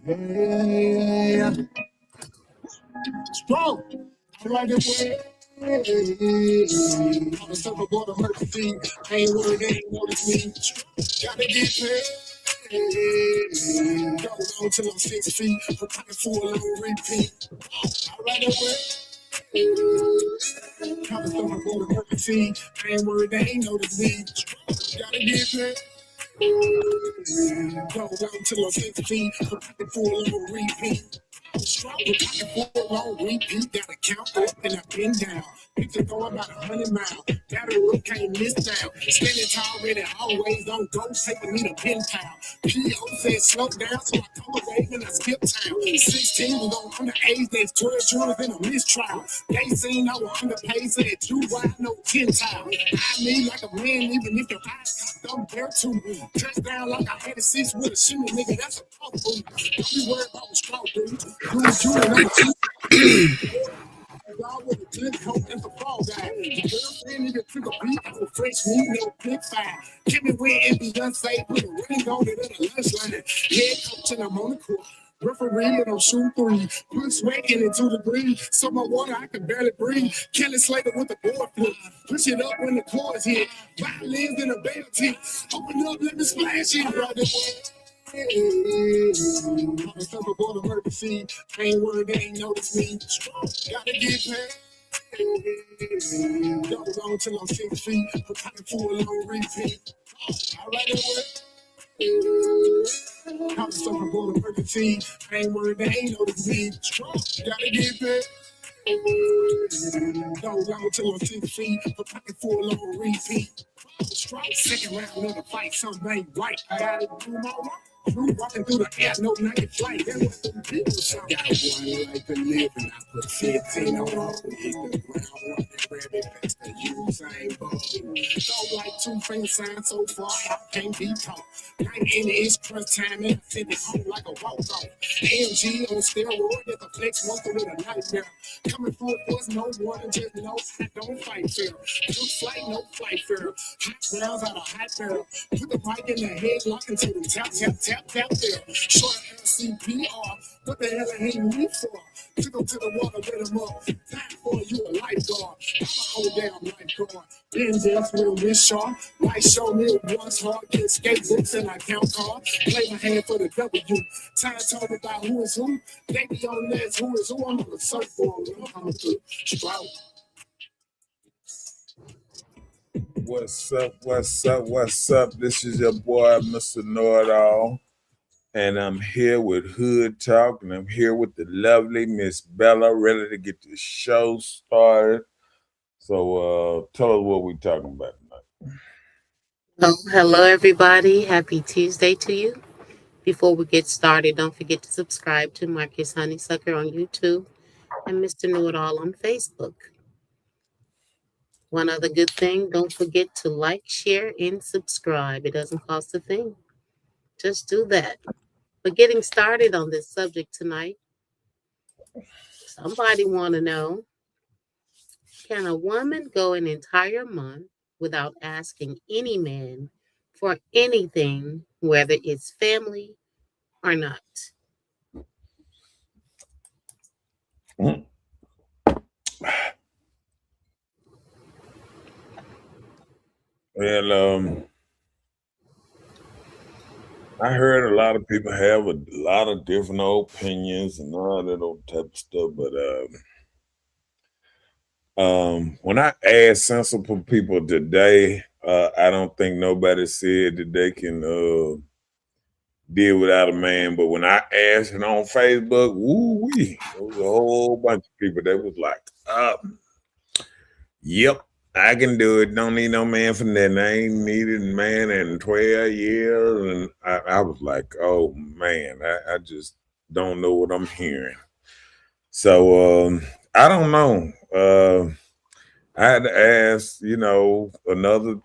Yeah, strong. I like it way. I'm a surfer boy, the emergency. I ain't worried, they ain't notice me. Gotta get paid. Go on till I'm 6 feet. I'm pocket full on repeat. I like it way. I'm a surfer boy, the emergency. I ain't worried, they ain't notice me. Gotta get paid. Go on till I'm 6 feet. I'm pocket full on repeat. Strong, pocket full on repeat. Gotta count up and I've been down. Picture going about 100 miles. Battery room can't miss down. Standing tall, ready, always on go. Taking me to pin pal. PO said slow down, so I told her and I skipped town. 16 was on underage, that's 12 jurors in a mistrial. They seen I was underpaid, said 2 wide, no 10 tile. I mean like a man, even if your eyes cocked, don't dare to me. Touchdown like I had a 6 with a shimmy, nigga, that's a pump food. Don't be worried about what straw do. Do you and I'm a cheap. Y'all with a good coat and the fall guy. The girlfriend need to trick a beat for fresh meat and a big fire. Give me win and Beyonce, put a ring on it at the lunch line. Head coach and I'm on the court. Referee and I'm shooting 3. Put sweat in it 2 degrees. So my water, I can barely breathe. Kelly Slater with the board flip. Push it up when the chords hit. Violins in a bell tip. Open up, let me splash it, brother. I'm a summer boy, emergency. I ain't worried, they ain't notice me. Gotta get paid. Go on till I'm 6 feet. I'm pocket full on repeat. I like it with. I'm a summer boy, emergency. I ain't worried, they ain't notice me. Gotta get paid. Go on till I'm 6 feet. I'm pocket full on repeat. Second round of the fight, something ain't right. I gotta do my work. Walking through the air, no night flight. That was the people shot. Got one life to live, and I put 15 on all. Hit the ground, running, grabbing past the Usain Bolt. So like 2 finger signs so far, I can't be taught. 90 is crunch time, and I send it home like a walk-off. AMG on steroid, get the flex working with a nightmare. Coming for us, no water, just no, I don't fight fair. No flight, no flight fair. Hot rounds out of hot barrel. Put the mic in the head, lock into the tap, tap, tap, tap there. Short CPR. What the hell I hate me for? Took him to the water, let him up. Time for you a lifeguard. I'm a whole damn lifeguard. Been there through this shark. Life show me it was hard. Get skatebooks and I count cards. Play my hand for the W. Time talk about who is who. They be on that who is who. I'm on the surfboard. I'm on the Stroud. What's up? What's up? What's up? This is your boy, Mr. Know-It-All, and I'm here with Hood Talk, and I'm here with the lovely Miss Bella, ready to get the show started. So, tell us what we're talking about tonight. Oh, hello, everybody. Happy Tuesday to you. Before we get started, don't forget to subscribe to Marcus Honeysucker on YouTube and Mr. Know It All on Facebook. One other good thing, don't forget to like, share, and subscribe. It doesn't cost a thing. Just do that. But getting started on this subject tonight, somebody want to know, can a woman go an entire month without asking any man for anything, whether it's family or not? Well, I heard a lot of people have a lot of different opinions and all that old type of stuff, but when I ask sensible people today, I don't think nobody said that they can deal without a man. But when I asked it on Facebook, woo-wee, there was a whole bunch of people that was like, yep, I can do it. Don't need no man for nothing. I ain't needed a man in 12 years. And I was like, oh man, I just don't know what I'm hearing. So I don't know. I had to ask, another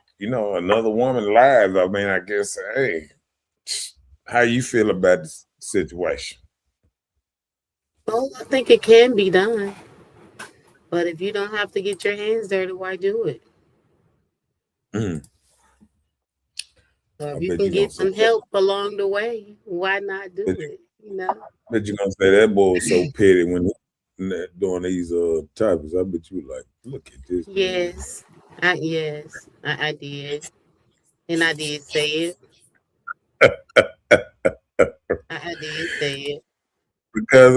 woman live. I mean, I guess, hey, how you feel about this situation? Well, I think it can be done. But if you don't have to get your hands dirty, why do it? Mm. If you can get some help along the way, why not do it? You know. Bet you're gonna say that boy was so petty when he doing these topics. I bet you like, look at this man. Yes, I did, and I did say it. I did say it. Because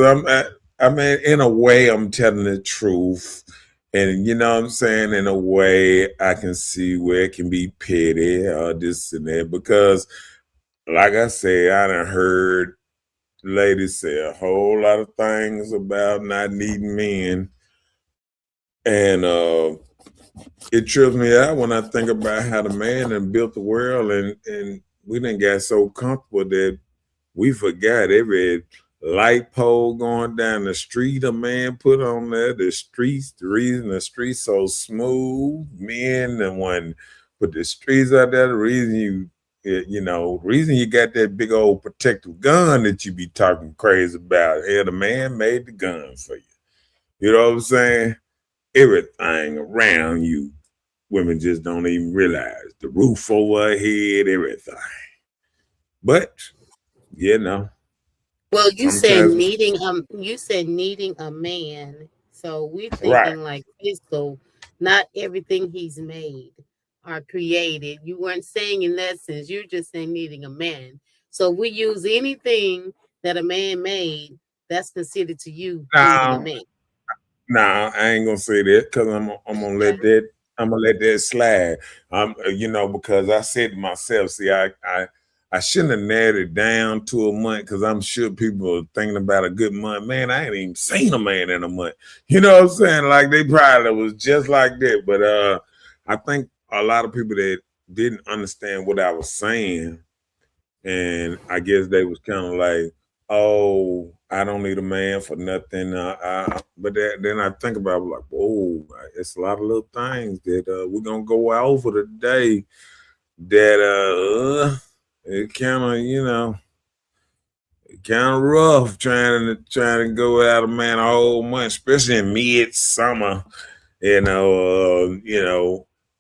I mean, in a way, I'm telling the truth. And you know what I'm saying? In a way, I can see where it can be petty or this and that. Because, like I say, I done heard ladies say a whole lot of things about not needing men. And it trips me out when I think about how the man done built the world and we done got so comfortable that we forgot every light pole going down the street a man put on there. The reason the streets so smooth, men and one put the streets out there, the reason reason you got that big old protective gun that you be talking crazy about. Hell, the man made the gun for you. You know what I'm saying? Everything around you, women just don't even realize. The roof over her head, everything. But, Well, sometimes, you said needing a man. So we're right. thinking like physical, not everything he's made or created. You weren't saying in that sense, you're just saying needing a man. So we use anything that a man made, that's considered to you needing a Now, man. Nah, I ain't gonna say that because I'm gonna let Okay. that slide. Because I said to myself, see, I shouldn't have narrowed it down to a month because I'm sure people are thinking about a good month. Man, I ain't even seen a man in a month. You know what I'm saying? Like they probably was just like that. But I think a lot of people that didn't understand what I was saying, and I guess they was kind of like, "Oh, I don't need a man for nothing." Then I think about it, like, "Whoa, it's a lot of little things that we're gonna go over today that it kind of kind of rough trying to go out a man a whole month, especially in midsummer.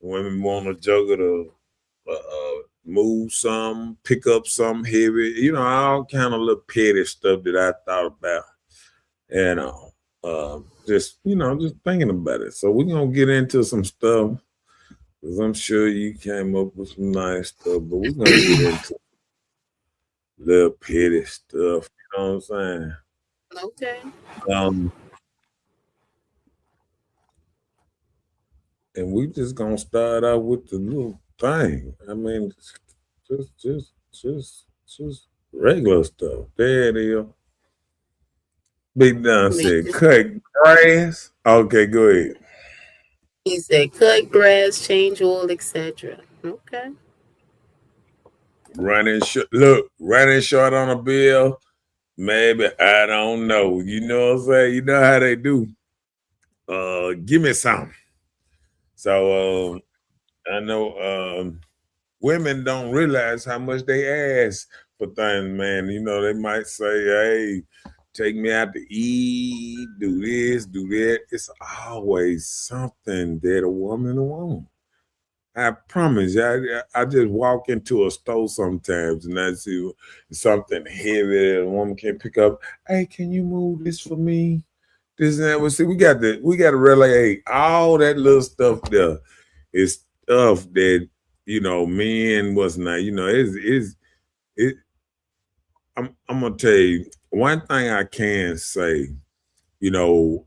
Women want to juggle the move some, pick up some heavy, all kind of little petty stuff that I thought about, and just thinking about it. So we're gonna get into some stuff because I'm sure you came up with some nice stuff, but we're gonna get into little petty stuff. You know what I'm saying? Okay. Um, and we just gonna start out with the little thing. I mean, just regular stuff. There it is. Big Don Me said, too. cut grass. Okay, go ahead. He said cut grass, change oil, etc. Okay. Running short on a bill. Maybe I don't know. You know what I'm saying? You know how they do. Give me some. So I know women don't realize how much they ask for things, man. You know, they might say, hey, take me out to eat, do this, do that. It's always something that a woman wants. I promise you, I just walk into a store sometimes and I see something heavy that a woman can pick up. Hey, can you move this for me? This and that. Well, see, we got to relate all that little stuff there. It's stuff that men was not. It. I'm gonna tell you one thing I can say. You know,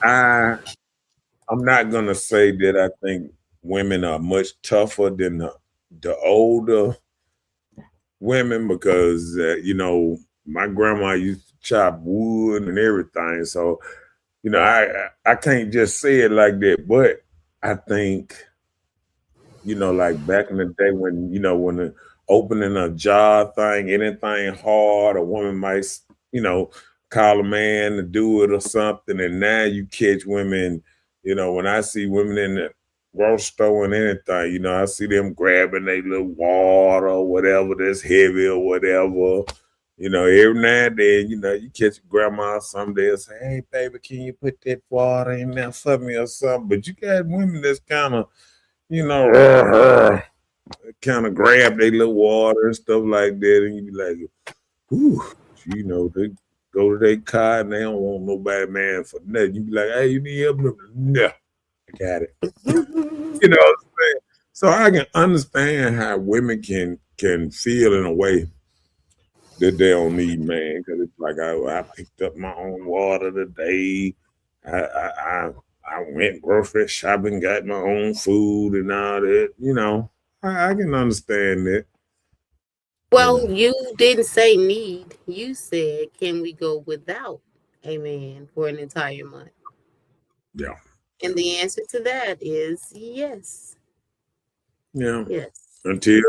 I I'm not gonna say that I think women are much tougher than the older women because my grandma used to chop wood and everything, so I can't just say it like that. But I think like back in the day when the opening a job thing, anything hard, a woman might call a man to do it or something, and now you catch women. When I see women in the grocery store and anything, I see them grabbing their little water or whatever that's heavy or whatever. Every now and then, you catch grandma someday and say, hey, baby, can you put that water in there for me or something? But you got women that's kind of, kind of grab their little water and stuff like that, and you be like, "Ooh," they go to their car and they don't want nobody man for nothing. You be like, "Hey, you need help?" No, I got it. You know what I'm saying? So I can understand how women can feel in a way that they don't need man, because it's like I picked up my own water today. I went grocery shopping, got my own food and all that. I can understand that. Well, you didn't say need. You said, can we go without a man for an entire month? Yeah. And the answer to that is yes. Yeah. Yes. Until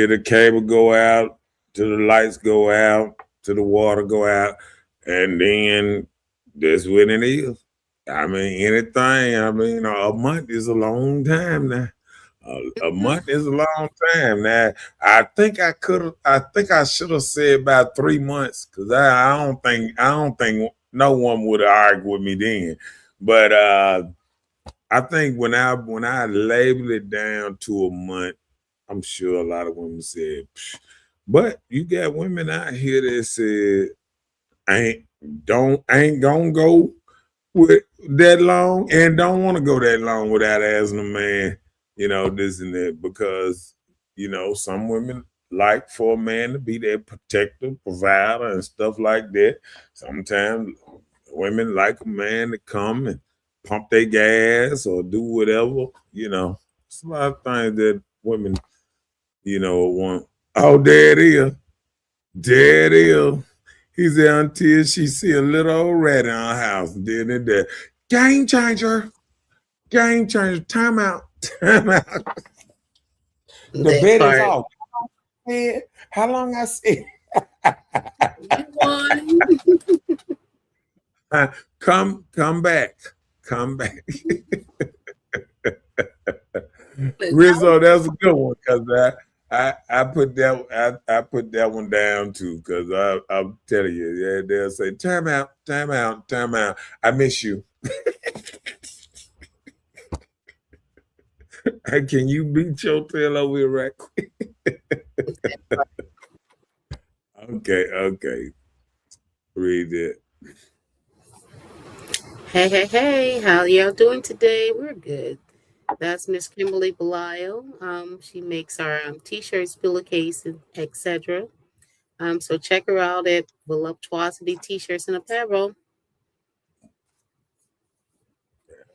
the cable go out, till the lights go out, till the water go out, and then that's what it is. I mean, anything. I mean, a month is a long time now. A month is a long time now. I think I should have said about 3 months, because I don't think no one would argue with me then. But I think when I labeled it down to a month, I'm sure a lot of women said, psh. But you got women out here that said ain't gonna go with that long and don't want to go that long without asking a man, this and that, because some women like for a man to be their protector, provider, and stuff like that. Sometimes women like a man to come and pump their gas or do whatever. It's a lot of things that women, want. Oh, there it is. There it is. He said until she see a little old rat in her house. And then it there. Game changer. Game changer. Time out. Time out. The bet is off. Man, how long I said? You won. Come back. Come back. Rizzo, that's a good one, because I put that one down too, because I'm telling you, yeah, they'll say time out, time out, time out. I miss you. Can you beat your tail over here right quick? Okay. Read it. Hey, how y'all doing today? We're good. That's Miss Kimberly Belial. She makes our t-shirts, pillowcases, etc. So check her out at Voluptuosity T-shirts and Apparel.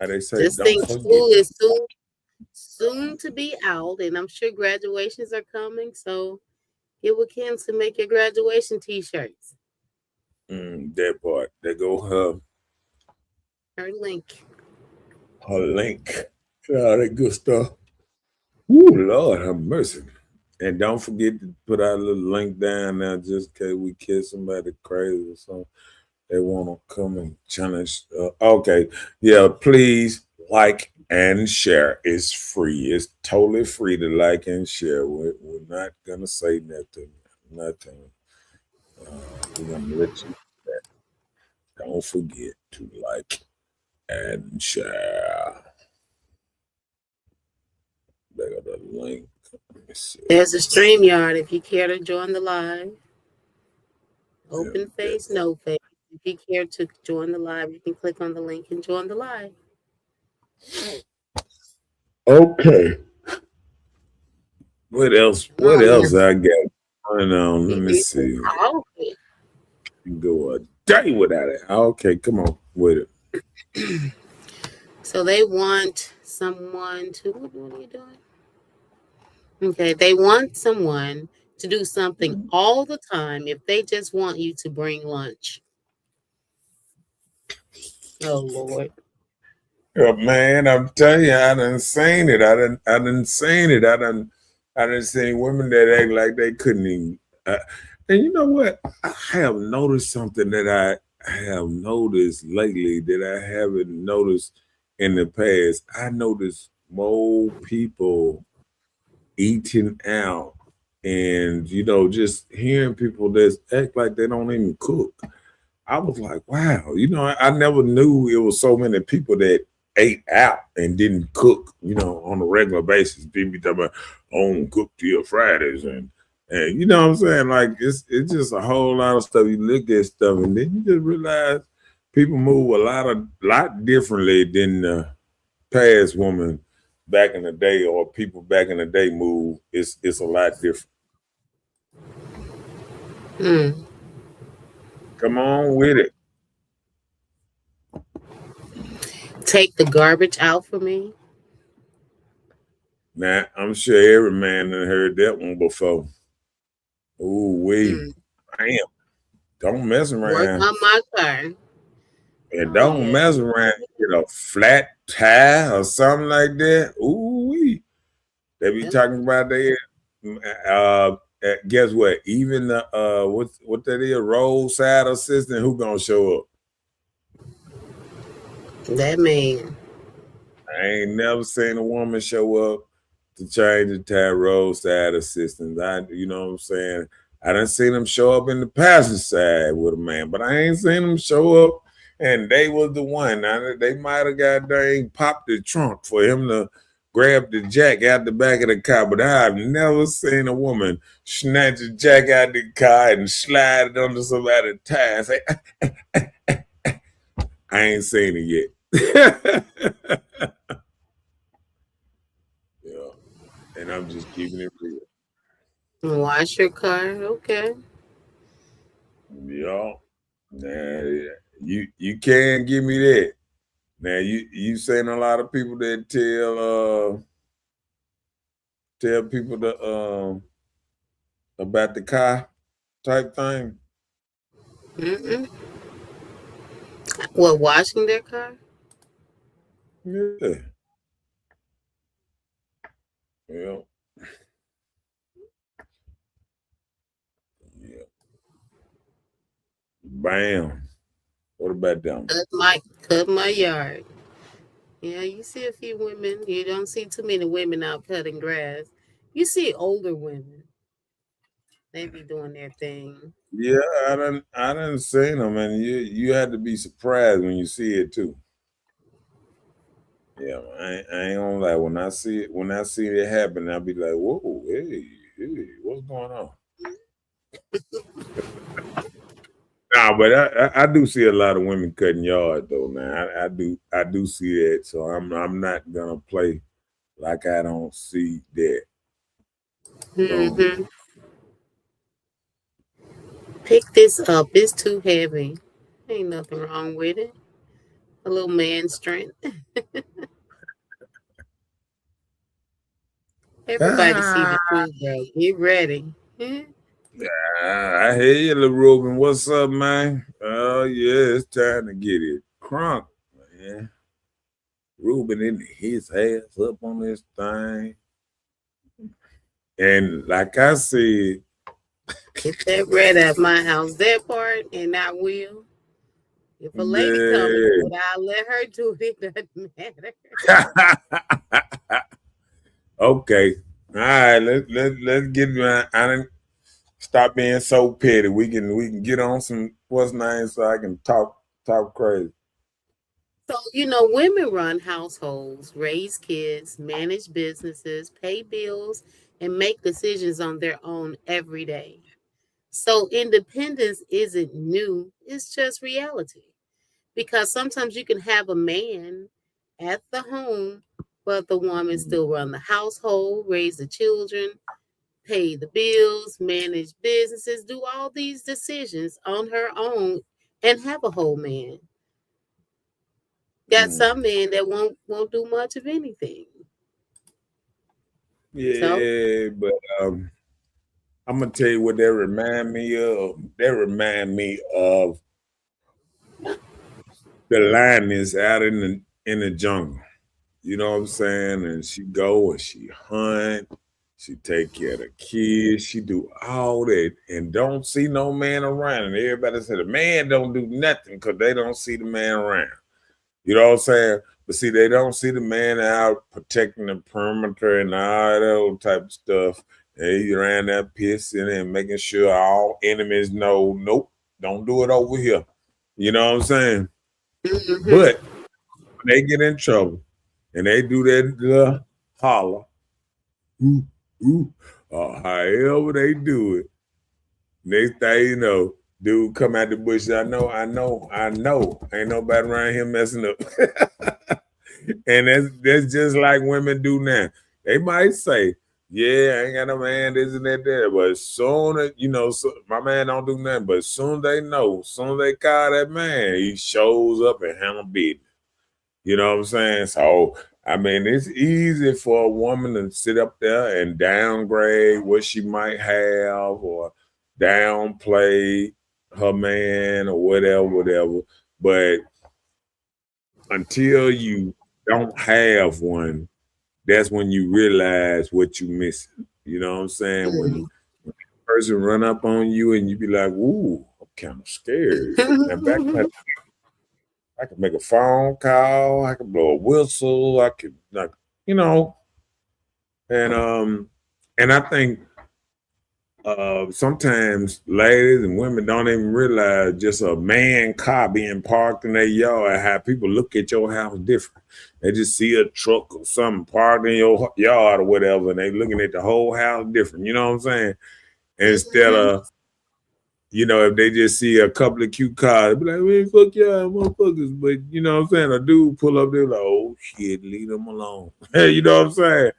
How they say, This thing school is soon to be out, and I'm sure graduations are coming. So get with Kim to make your graduation T-shirts. That part. They go Her link. Her link. All that good stuff. Ooh, Lord have mercy. And don't forget to put our little link down now, just in case we catch somebody crazy or something. They want to come and challenge. Okay. Yeah, please like and share. It's free. It's totally free to like and share. We're not going to say nothing. Nothing. We're going to let you do that. Don't forget to like and share. They got a link. There's a StreamYard if you care to join the live. Open face, no face. If you care to join the live, you can click on the link and join the live. Okay. What else? What else I got going on? Let me see. Go a day without it. Okay, come on with it. So they want someone to. What are you doing? Okay, they want someone to do something all the time if they just want you to bring lunch. Oh Lord. Oh, man, I'm telling you, I done seen it. I done seen it. I done seen women that act like they couldn't even. And you know what? I have noticed something that I have noticed lately that I haven't noticed in the past. I noticed more people eating out, and just hearing people that act like they don't even cook. I was like, wow, I never knew it was so many people that ate out and didn't cook, on a regular basis. People be talking about, I don't cook till Fridays and you know what I'm saying? Like it's just a whole lot of stuff. You look at stuff and then you just realize people move a lot differently than the past woman back in the day, or people back in the day move. It's a lot different. Come on with it. Take the garbage out for me. Now, I'm sure every man done heard that one before. Ooh, damn. Don't mess Work around. on my car. And don't mess around and get a flat tire or something like that. Ooh, they be talking about that. Guess what? Even the what that is, roadside assistant, who gonna show up? That man. I ain't never seen a woman show up to change the tire, roadside assistant. You know what I'm saying? I done seen them show up in the passenger side with a man, but I ain't seen them show up and they was the one. Now, they might have popped the trunk for him to grab the jack out the back of the car, but I've never seen a woman snatch a jack out the car and slide it under somebody's tire and say, I ain't seen it yet. Yeah, and I'm just keeping it real. Wash your car, okay. Yeah. Now, you can't give me that. Now you seen a lot of people that tell people about the car type thing. What, washing their car? Yeah. Yeah. Yeah. Bam. What about them? Cut my yard. Yeah, you see a few women. You don't see too many women out cutting grass. You see older women. They be doing their thing. Yeah, I done seen them, and you had to be surprised when you see it too. Yeah, I ain't gonna lie. When I see it happen, I'll be like, whoa, hey, what's going on? Nah, but I do see a lot of women cutting yard though. Now I do see that, so I'm not gonna play like I don't see that. Pick this up. It's too heavy. Ain't nothing wrong with it. A little man strength. Everybody see the truth, bro. Get ready. I hear you, little Ruben. What's up, man? Oh yeah, it's time to get it crunk, man. Ruben in his ass up on this thing, and like I said, get that red at my house. That part, and I will. If a lady comes, I'll let her do it. It doesn't matter. Okay. All right. Let's get. I didn't stop being so petty. We can get on some what's nice so I can talk crazy. So women run households, raise kids, manage businesses, pay bills, and make decisions on their own every day. So independence isn't new; it's just reality. Because sometimes you can have a man at the home, but the woman still run the household, raise the children, pay the bills, manage businesses, do all these decisions on her own, and have a whole man. Got some men that won't do much of anything. Yeah, but I'm gonna tell you what they remind me of. They remind me of the lioness out in the jungle. You know what I'm saying? And she go and she hunt, she take care of the kids, she do all that and don't see no man around. And everybody said the man don't do nothing because they don't see the man around. You know what I'm saying? But see, they don't see the man out protecting the perimeter and all that old type of stuff. They around there pissing and making sure all enemies know, nope, don't do it over here. You know what I'm saying? But when they get in trouble and they do that holler, ooh, ooh, or however they do it, next thing you know, dude come out the bush. I know. Ain't nobody around here messing up. And that's just like women do now. They might say, "Yeah, I ain't got no man, this and that, there." But as soon as my man don't do nothing. But as soon as they know, as soon as they call that man, he shows up and handle business. You know what I'm saying? So I mean, it's easy for a woman to sit up there and downgrade what she might have or downplay her man or whatever. But until you don't have one, that's when you realize what you missing. You know what I'm saying? When a person run up on you and you be like, "Ooh, I'm kind of scared." Now back in that, I could make a phone call, I could blow a whistle, I could like, you know, and I think sometimes ladies and women don't even realize just a man car being parked in their yard, how people look at your house different. They just see a truck or something parked in your yard or whatever, and they looking at the whole house different. You know what I'm saying? Instead of, if they just see a couple of cute cars, they be like, "Man, fuck y'all, motherfuckers." But you know what I'm saying? A dude pull up, they're like, "Oh shit, leave them alone." You know what I'm saying?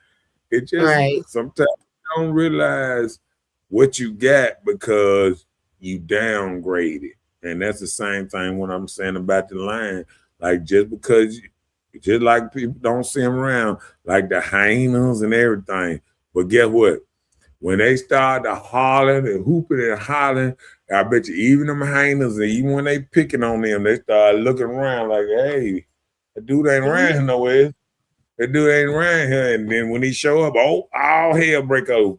It just sometimes you don't realize what you got because you downgraded. And that's the same thing when I'm saying about the line. Like just like people don't see them around, like the hyenas and everything. But guess what? When they start to hollering and hooping and hollering, I bet you even them hyenas, and even when they picking on them, they start looking around like, "Hey, the dude ain't around here nowhere. The dude ain't around here." And then when he show up, all hell break out.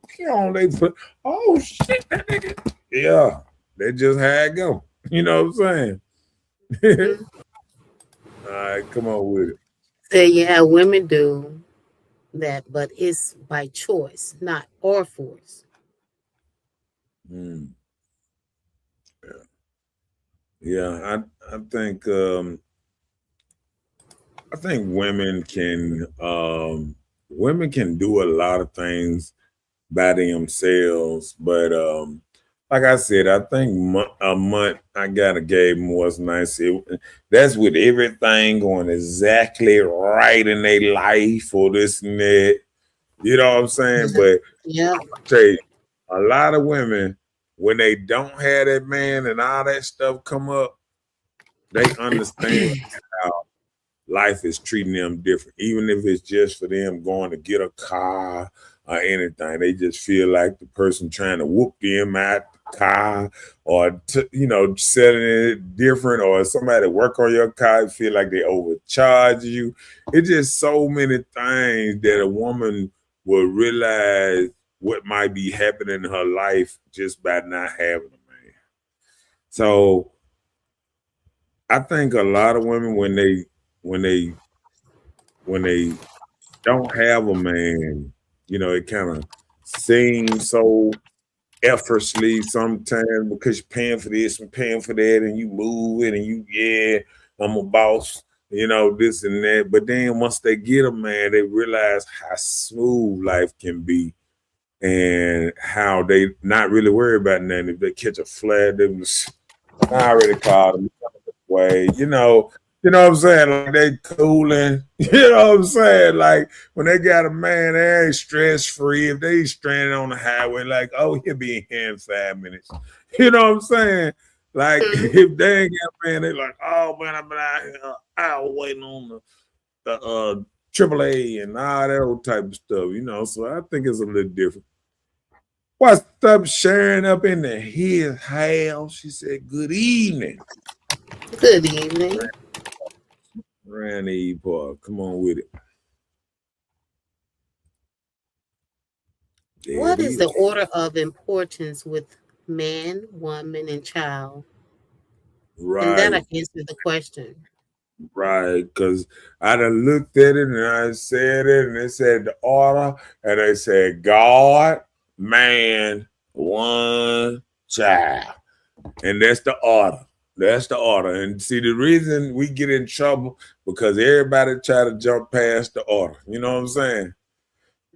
They put, "Oh shit, that nigga." Yeah, that's just how it go. You know what I'm saying? All right, come on with it. So yeah, women do that, but it's by choice, not or force. Mm, yeah, I think women can do a lot of things by themselves, but like I said, I think a month I gotta give them what's nice. That's with everything going exactly right in their life or this and that. You know what I'm saying? But Yeah. I tell you, a lot of women, when they don't have that man and all that stuff come up, they understand how life is treating them different, even if it's just for them going to get a car or anything. They just feel like the person trying to whoop them out the car or, selling it different, or somebody work on your car, feel like they overcharge you. It's just so many things that a woman will realize what might be happening in her life just by not having a man. So I think a lot of women when they don't have a man, it kind of seems so effortlessly sometimes because you're paying for this and paying for that, and you move it and I'm a boss, this and that. But then once they get a man, they realize how smooth life can be and how they not really worry about nothing. If they catch a flat, I already called them way, you know what I'm saying? Like they cooling. You know what I'm saying? Like when they got a man, they ain't stress free. If they stranded on the highway, like, "Oh, he'll be in here in 5 minutes." You know what I'm saying? Like if they ain't got a man, they like, "Oh man, I've been out here hour waiting on the AAA and all that old type of stuff, So I think it's a little different. What's up, Sharon up in his house? She said, "Good evening." Good evening. Randy Park, come on with it. What is the order of importance with man, woman, and child? Right. And then I answered the question. Right, because I done looked at it and I said it, and it said the order, and they said God, man, one, child. And that's the order. That's the order. And see, the reason we get in trouble because everybody try to jump past the order. You know what I'm saying?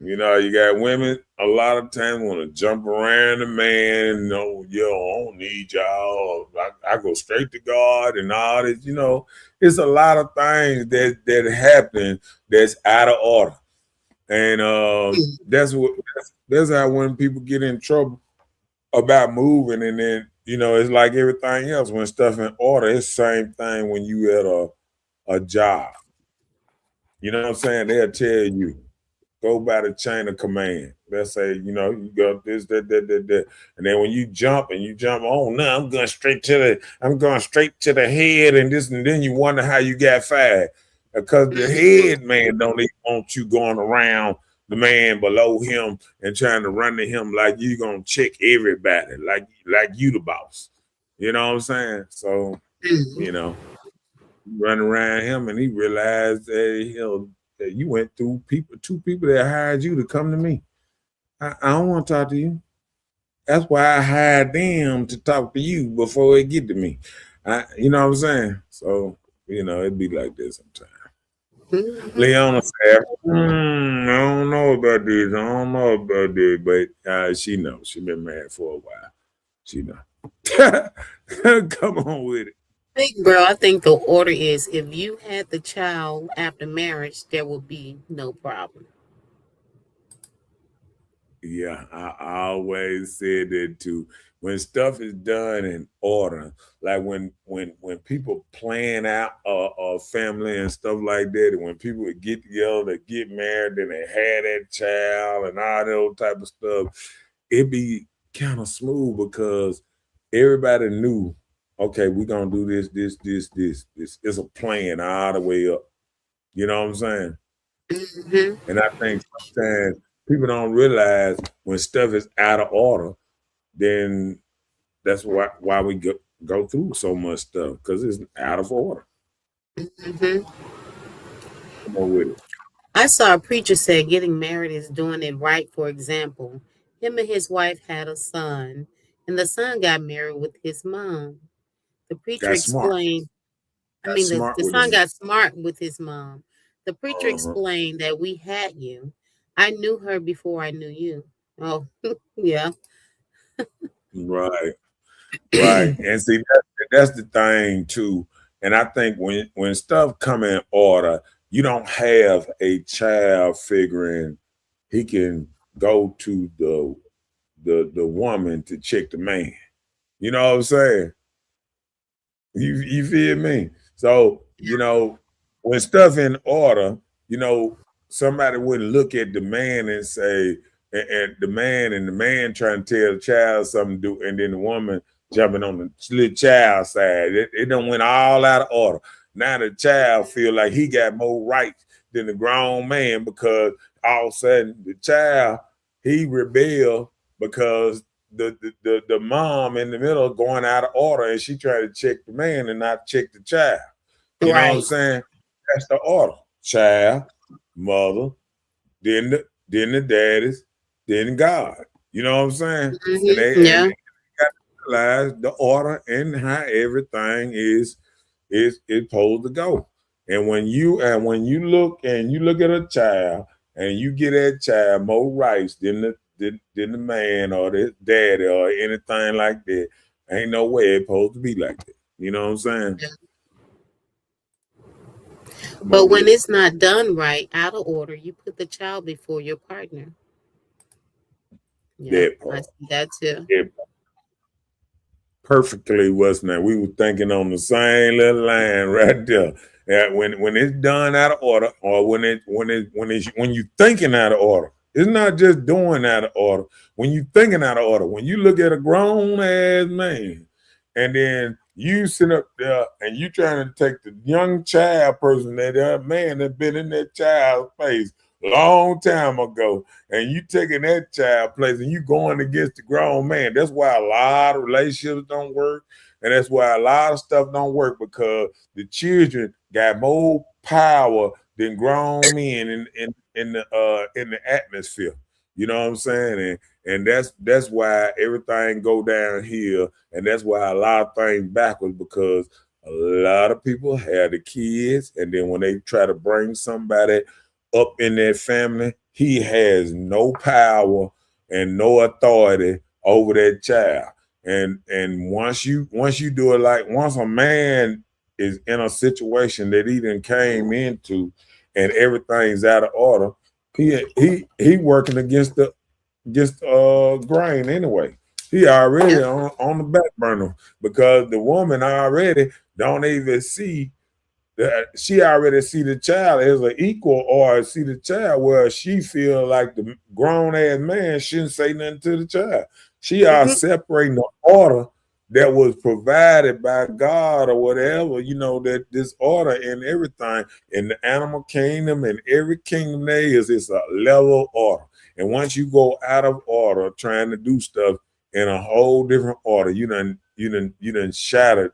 You know, you got women a lot of times want to jump around the man. No, yo, I don't need y'all. I go straight to God and all this. You know, it's a lot of things that happen that's out of order, and that's how when people get in trouble about moving, and then you know it's like everything else when stuff in order. It's the same thing when you at a job. You know what I'm saying? They'll tell you go by the chain of command. Let's say, you know, you go this, that. And then when you jump on, no, I'm going straight to the head and this, and then you wonder how you got fired. Because the head man don't even want you going around the man below him and trying to run to him like you gonna check everybody, like you the boss. You know what I'm saying? So, you know, run around him and he realized that you went through two people that hired you to come to me. I don't want to talk to you. That's why I hired them to talk to you before it get to me. You know what I'm saying? So, you know, it'd be like this sometimes. Leona said, I don't know about this. I don't know about this. But she knows. She been married for a while. She know. Come on with it. Bro, I think the order is if you had the child after marriage, there will be no problem. Yeah, I always said that too. When stuff is done in order, like when people plan out a family and stuff like that, and when people would get together, they get married, then they had that child and all that type of stuff, it'd be kind of smooth because everybody knew, okay, we're gonna do this. It's a plan all the way up. You know what I'm saying? Mm-hmm. And I think sometimes people don't realize when stuff is out of order, then that's why we go through so much stuff because it's out of order. Mm-hmm. Come on with it. I saw a preacher say getting married is doing it right. For example, him and his wife had a son, and the son got married with his mom. The preacher Got smart. explained, Got smart the with son him. got smart with his mom. The preacher Uh-huh. explained that we had you. I knew her before I knew you. Oh, yeah. Right. Right. And see that's the thing too. And I think when stuff come in order, you don't have a child figuring he can go to the woman to check the man. You know what I'm saying? You feel me? So, you know, when stuff in order, you know, somebody wouldn't look at the man and say, and the man trying to tell the child something to do, and then the woman jumping on the little child side. It done went all out of order. Now the child feel like he got more rights than the grown man because all of a sudden the child, he rebelled because the mom in the middle going out of order and she tried to check the man and not check the child. You know what I'm Right. saying? That's the order. Child, mother, then the daddies, then God. You know what I'm saying? And Mm-hmm. they Yeah. got to realize the order and how everything is supposed to go. And when you look at a child and you get that child more rights than the man or the daddy or anything like that, ain't no way it's supposed to be like that. You know what I'm saying? Yeah. Come But on when with it. it's not done right, out of order, you put the child before your partner. Yep, That I part. see that too. That perfectly wasn't that. We were thinking on the same little line right there. Yeah, when it's done out of order, or when you thinking out of order, it's not just doing out of order. When you thinking out of order, when you look at a grown ass man, and then you sit up there and you trying to take the young child person that man that been in that child's face long time ago, and you taking that child place and you going against the grown man. That's why a lot of relationships don't work, and that's why a lot of stuff don't work because the children got more power than grown men in the atmosphere. You know what I'm saying? And that's why everything go downhill, and that's why a lot of things backwards, because a lot of people have the kids, and then when they try to bring somebody up in their family, he has no power and no authority over that child. And once you do it, like once a man is in a situation that he done came into and everything's out of order, he working against the grain anyway. He already on the back burner, because the woman already don't even see that, she already see the child as an equal, or see the child where she feel like the grown ass man shouldn't say nothing to the child. She are separating the order that was provided by God or whatever, that this order and everything in the animal kingdom and every kingdom there is, it's a level order. And once you go out of order trying to do stuff in a whole different order, you done shattered.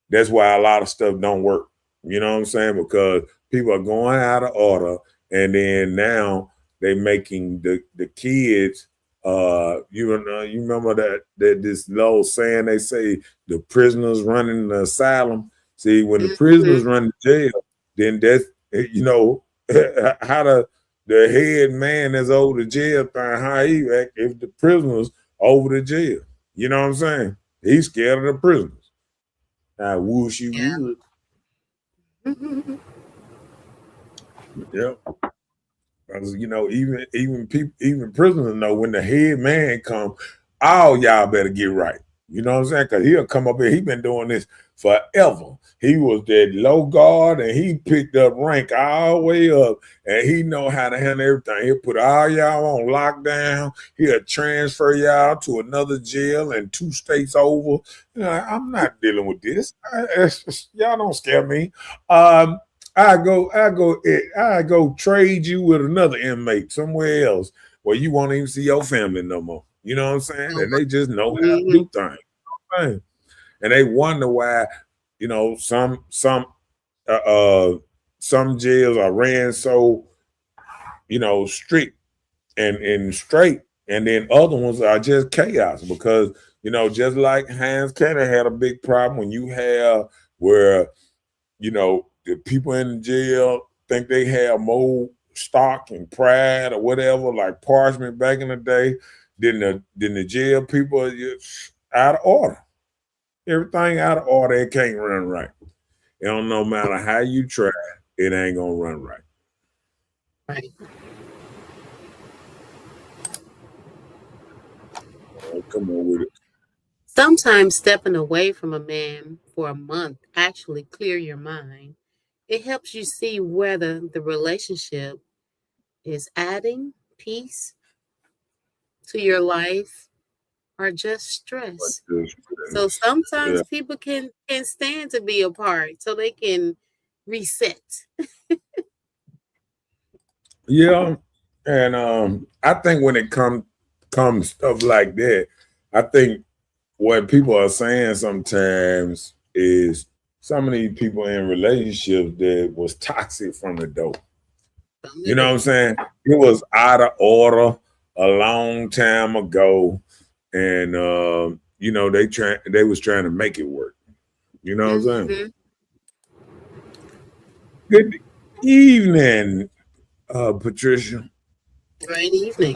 That's why a lot of stuff don't work. You know what I'm saying? Because people are going out of order, and then now they making the kids. You remember that this little saying they say, the prisoners running the asylum. See, when the prisoners run the jail, then that's how the head man that's over the jail thing, how he act if the prisoners over the jail. You know what I'm saying? He's scared of the prisoners. I wish you would. Yep. Because even people, even prisoners know when the head man come, all y'all better get right. You know what I'm saying? Because he'll come up here. He been doing this forever. He was that low guard, and he picked up rank all the way up, and he know how to handle everything. He'll put all y'all on lockdown. He'll transfer y'all to another jail and 2 states over. I'm not dealing with this. Y'all don't scare me. I go trade you with another inmate somewhere else where you won't even see your family no more. You know what I'm saying? And they just know how to do things. And they wonder why, some jails are ran so, strict and straight, and then other ones are just chaos, because, just like Hines County had a big problem when you have where, the people in the jail think they have more stock and pride or whatever, like Parchment back in the day. Then the jail people are just out of order. Everything out of order. It can't run right. It don't, no matter how you try, it ain't gonna run right. Right. Come on with it. Sometimes stepping away from a man for a month actually clear your mind. It helps you see whether the relationship is adding peace to your life or just stress. So sometimes people can stand to be apart so they can reset. Yeah. And I think when it comes stuff like that, I think what people are saying sometimes is some of these people in relationships that was toxic from the dope. You know what I'm saying? It was out of order a long time ago, and they was trying to make it work. You know what I'm saying? Good evening, Patricia. Great evening.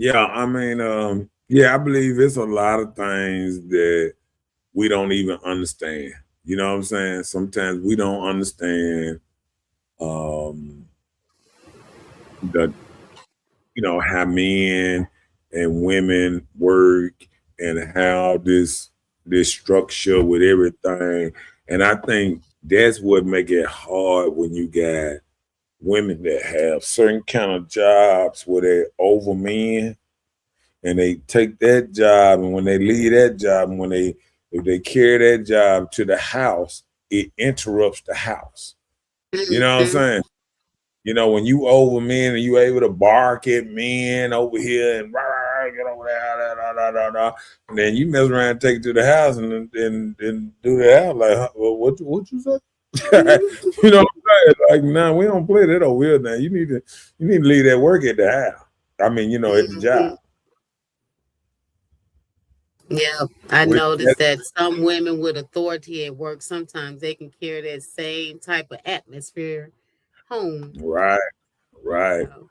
Yeah, I mean, I believe it's a lot of things that we don't even understand. You know what I'm saying? Sometimes we don't understand how men and women work, and how this structure with everything. And I think that's what make it hard when you got women that have certain kind of jobs where they're over men, and they take that job, and when they leave that job, and if they carry that job to the house, it interrupts the house. You know what I'm saying? When you over men and you able to bark at men over here and get over there, and then you mess around and take it to the house and do the house like, well, what you say? You know what I'm saying? Like, nah, we don't play that over here now. You need to leave that work at the house. I mean, at the job. Yeah, I Which, noticed that some women with authority at work, sometimes they can carry that same type of atmosphere home. right, right. So,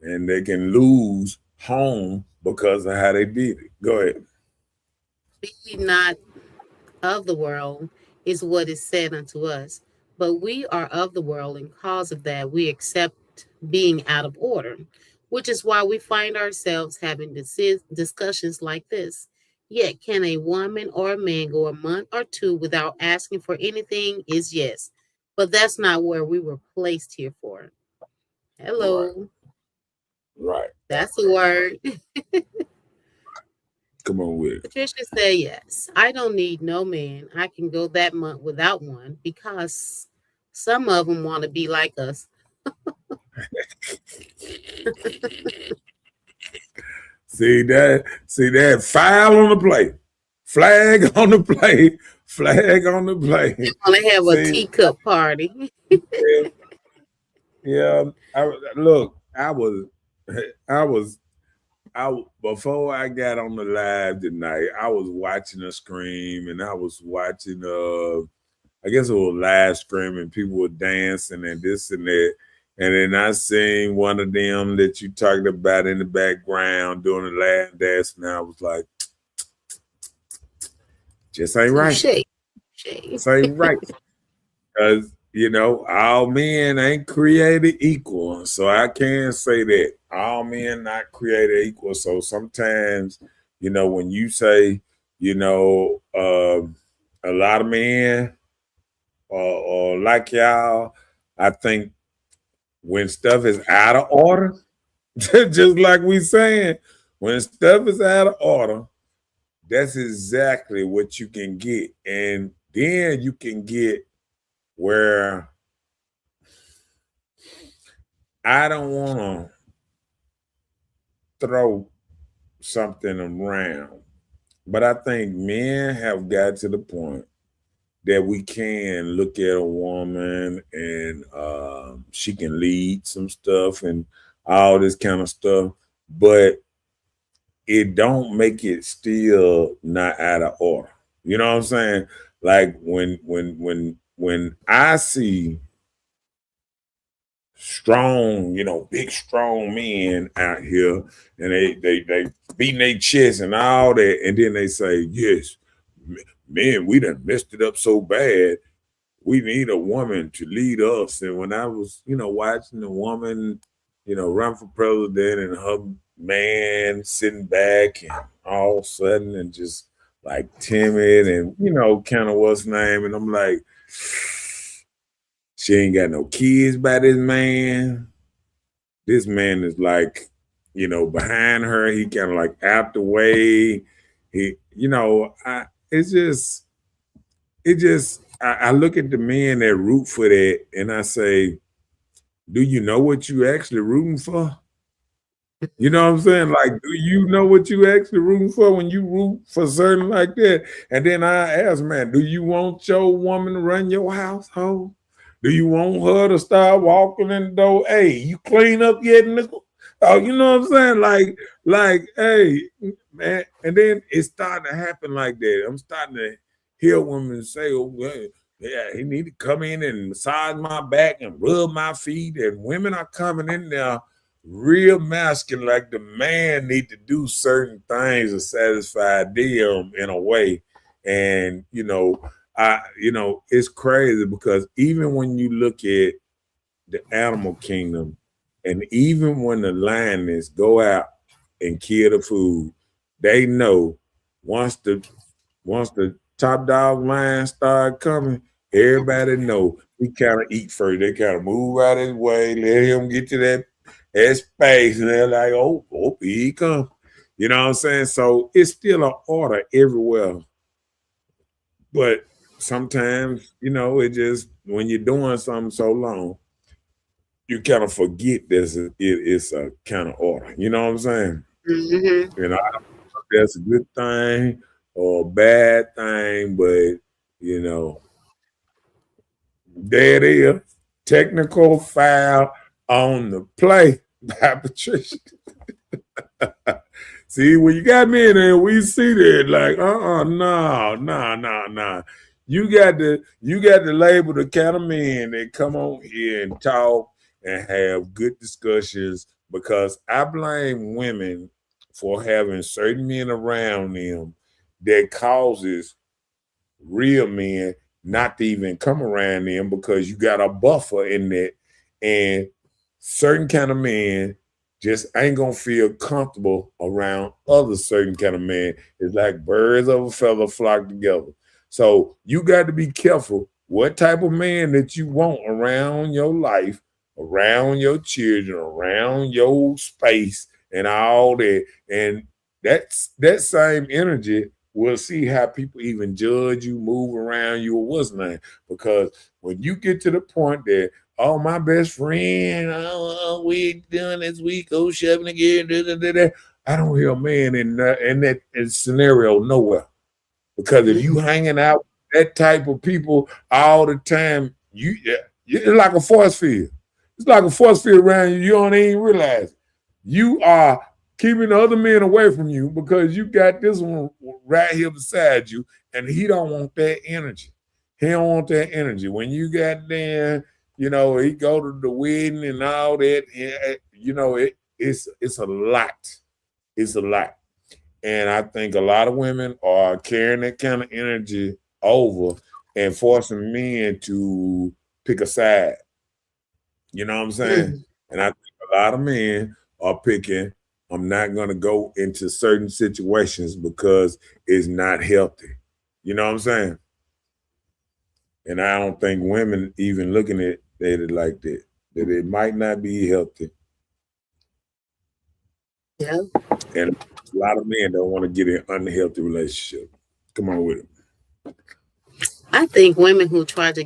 And they can lose home because of how they did it. Go ahead. be not of the world is what is said unto us, but we are of the world, and cause of that we accept being out of order, which is why we find ourselves having discussions like this. Yet, can a woman or a man go a month or two without asking for anything? Is yes, but that's not where we were placed here for. Right, Hello, right. that's a word. Come on with it. Patricia said, yes, I don't need no man. I can go that month without one because some of them want to be like us. See that file on the plate, flag on the plate, flag on the plate. Want to have a See, teacup party. yeah. Look, I was before I got on the live tonight. I was watching a scream, and I was watching I guess it was live streaming. People were dancing and this and that. And then I seen one of them that you talked about in the background doing the last dance, and I was like, just ain't right. Shake. Just ain't right. Because, all men ain't created equal. So I can say that. All men not created equal. So sometimes, when you say, a lot of men or like y'all, I think when stuff is out of order, just like we saying, when stuff is out of order, that's exactly what you can get. And then you can get where I don't want to throw something around, but I think men have got to the point that we can look at a woman and she can lead some stuff and all this kind of stuff, but it don't make it still not out of order. You know what I'm saying? Like when I see strong, big strong men out here and they beating their chest and all that, and then they say, yes, man, we done messed it up so bad. We need a woman to lead us. And when I was, watching the woman, run for president and her man sitting back and all of a sudden and just like timid and, kind of what's name. And I'm like, she ain't got no kids by this man. This man is like, behind her. He kind of like out the way. He, I look at the men that root for that and I say, do you know what you actually rooting for? You know what I'm saying? Like, do you know what you actually rooting for when you root for certain like that? And then I ask, man, do you want your woman to run your household? Do you want her to start walking in the door? Hey, you clean up yet, nickel? Oh, you know what I'm saying? Like, hey, man. And then it's starting to happen like that. I'm starting to hear women say, oh, well, yeah, he need to come in and massage my back and rub my feet. And women are coming in there real masculine, like the man need to do certain things to satisfy them in a way. And, it's crazy because even when you look at the animal kingdom, and even when the lions go out and kill the food, they know once the top dog lion start coming, everybody know he kind of eat first. They kind of move out of his way, let him get to that space, and they're like, oh, here he come. You know what I'm saying? So it's still an order everywhere. But sometimes, it just, when you're doing something so long, you kind of forget it's a kind of order. You know what I'm saying? Mm-hmm. I don't know if that's a good thing or a bad thing, but There it is. Technical foul on the play by Patricia. See, when you got me in there, we see that like, no. You got to label the kind of men that come on here and talk and have good discussions, because I blame women for having certain men around them that causes real men not to even come around them, because you got a buffer in that, and certain kind of men just ain't gonna feel comfortable around other certain kind of men. It's like birds of a feather flock together. So you got to be careful what type of man that you want around your life, around your children, around your space, and all that. And that same energy, we'll see how people even judge you, move around you, or what's name. Because when you get to the point that, oh, my best friend, we doing this week, go shopping again, I don't hear a man in that scenario nowhere. Because if you hanging out with that type of people all the time, it's like a force field. It's like a force field around you. You don't even realize it. You are keeping the other men away from you because you got this one right here beside you, and he don't want that energy. He don't want that energy. When you got there, he go to the wedding and all that. It's a lot. It's a lot. And I think a lot of women are carrying that kind of energy over and forcing men to pick a side. You know what I'm saying? And I think a lot of men are picking, I'm not going to go into certain situations because it's not healthy. You know what I'm saying? And I don't think women even looking at it like that it might not be healthy. Yeah. And a lot of men don't want to get in an unhealthy relationship. Come on with it. I think women who try to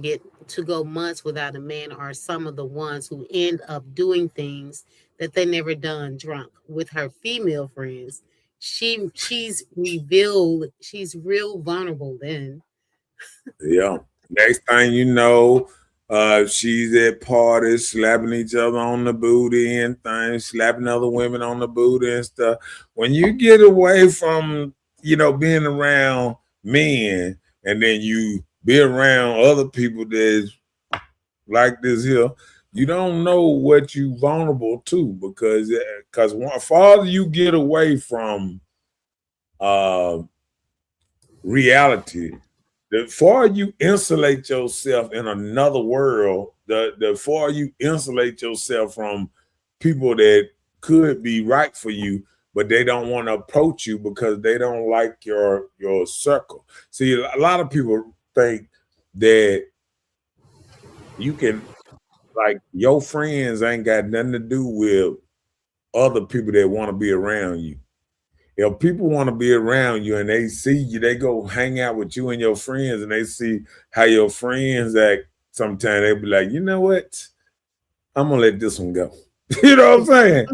go months without a man are some of the ones who end up doing things that they never done drunk. With her female friends, she's real vulnerable then. Yeah. Next thing you know, she's at parties, slapping each other on the booty and things, slapping other women on the booty and stuff. When you get away from, being around men, and then you be around other people that's like this here, you don't know what you vulnerable to, because farther you get away from reality, the far you insulate yourself in another world, the far you insulate yourself from people that could be right for you, but they don't want to approach you because they don't like your circle. See, a lot of people think that you can, like, your friends ain't got nothing to do with other people that want to be around you. If people want to be around you and they see you, they go hang out with you and your friends, and they see how your friends act, sometimes they be like, you know what? I'm gonna let this one go. You know what I'm saying?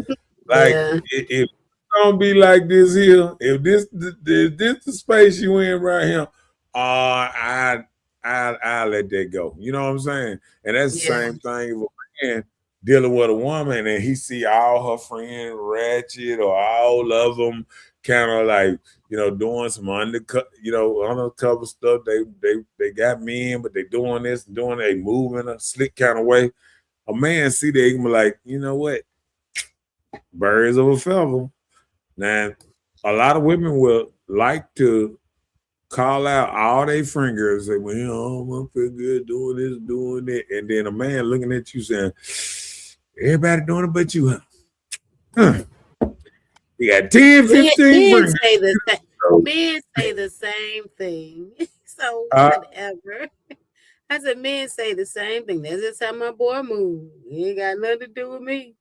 Like, Yeah. if it's gonna be like this here, if this the space you in right here, I let that go. You know what I'm saying? And that's the Yeah. same thing if a man dealing with a woman and he see all her friends ratchet, or all of them kind of like, doing some undercover stuff. They got men, but they doing this and doing, they move in a slick kind of way. A man see that, he can be like, you know what? Birds of a feather. Now, a lot of women will like to call out all their fingers, say, well, I feel good doing this, doing that. And then a man looking at you saying, everybody doing it but you, huh? You got 10, 15 Men fingers. say the same thing. So Uh, whatever. I said, men say the same thing. That's just how my boy moves. He ain't got nothing to do with me.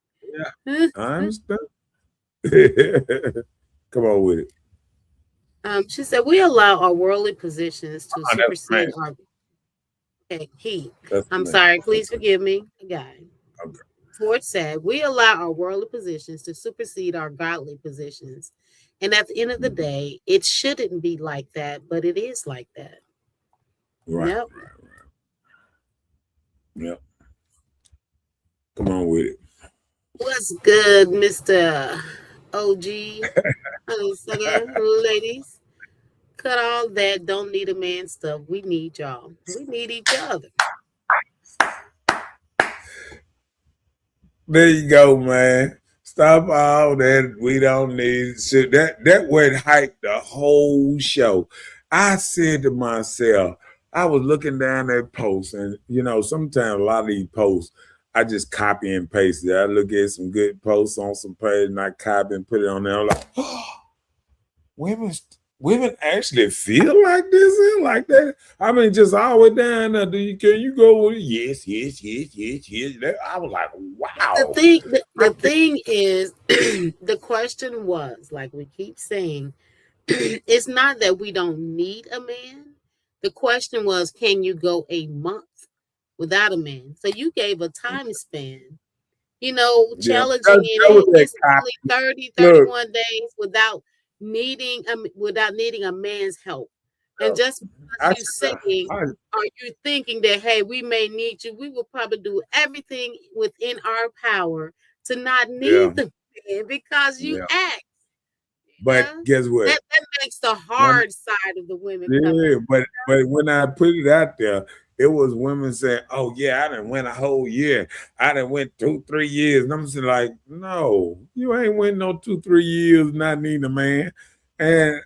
Yeah, I understand. Come on with it. She said, we allow our worldly positions to That's the supersede man. our. Okay, That's the I'm man. sorry. Please forgive me, guy. Okay. Ford said, we allow our worldly positions to supersede our godly positions. And at the end of the day, it shouldn't be like that, but it is like that. Right. Yep. Right. Yep. Come on with it. What's good, Mr. OG? Second, ladies, cut all that don't need a man stuff. We need y'all. We need each other. There you go, man. Stop all that we don't need shit. That would hype the whole show. I said to myself, I was looking down that post, and sometimes a lot of these posts, I just copy and paste it. I look at some good posts on some page, and I copy and put it on there. I'm like, oh, women actually feel like this and like that. I mean, just all the way down there. Can you go with it? Yes, yes, yes, yes, yes. I was like, wow. The thing is, the question was, like we keep saying, it's not that we don't need a man. The question was, can you go a month without a man? So you gave a time span, challenging it in. It's only 30, 31 days without needing a man's help. And just because you saying, are you thinking that, hey, we may need you, we will probably do everything within our power to not need the man because you act. But guess what? That makes the hard side of the women. Yeah, but when I put it out there, it was women saying, "Oh yeah, I done went a whole year. I done went 2-3 years." And I'm saying, like, no, you ain't went no 2-3 years not needing a man. And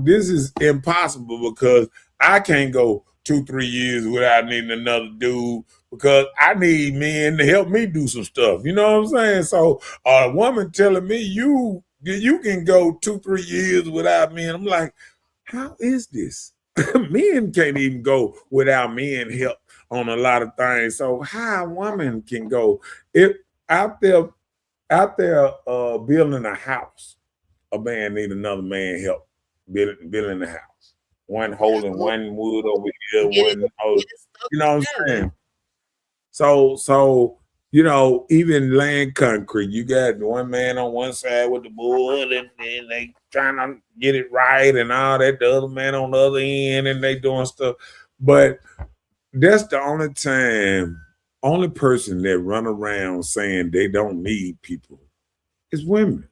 this is impossible because I can't go 2-3 years without needing another dude because I need men to help me do some stuff. You know what I'm saying? So a woman telling me you can go 2-3 years without me, and I'm like, how is this? Men can't even go without men help on a lot of things. So how a woman can go if out there building a house, a man need another man help building the house. One holding one wood over here, one holding, you know what I'm saying? So even laying concrete, you got one man on one side with the board, and they trying to get it right and all that. The other man on the other end, and they doing stuff. But that's the only person that run around saying they don't need people is women.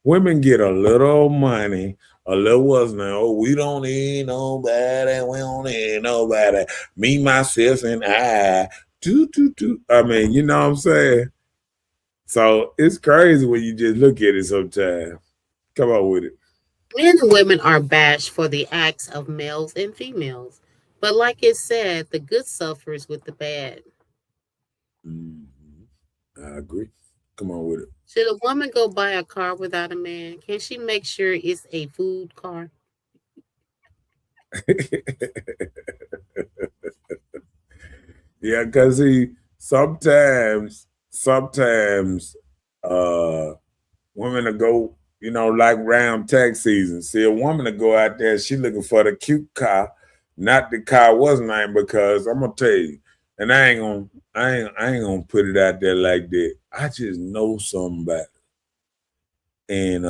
Women get a little money, a little wasn't. Oh, we don't need nobody. We don't need nobody. Me, myself, and I. I mean, you know what I'm saying? So it's crazy when you just look at it sometimes. Come on with it. Men and women are bashed for the acts of males and females. But like it said, the good suffers with the bad. Mm-hmm. I agree. Come on with it. Should a woman go buy a car without a man? Can she make sure it's a food car? Yeah, because sometimes women will go, like round tax season. See a woman to go out there, she looking for the cute car, not the car was named, because I'm gonna tell you, and I ain't gonna put it out there like that. I just know somebody. And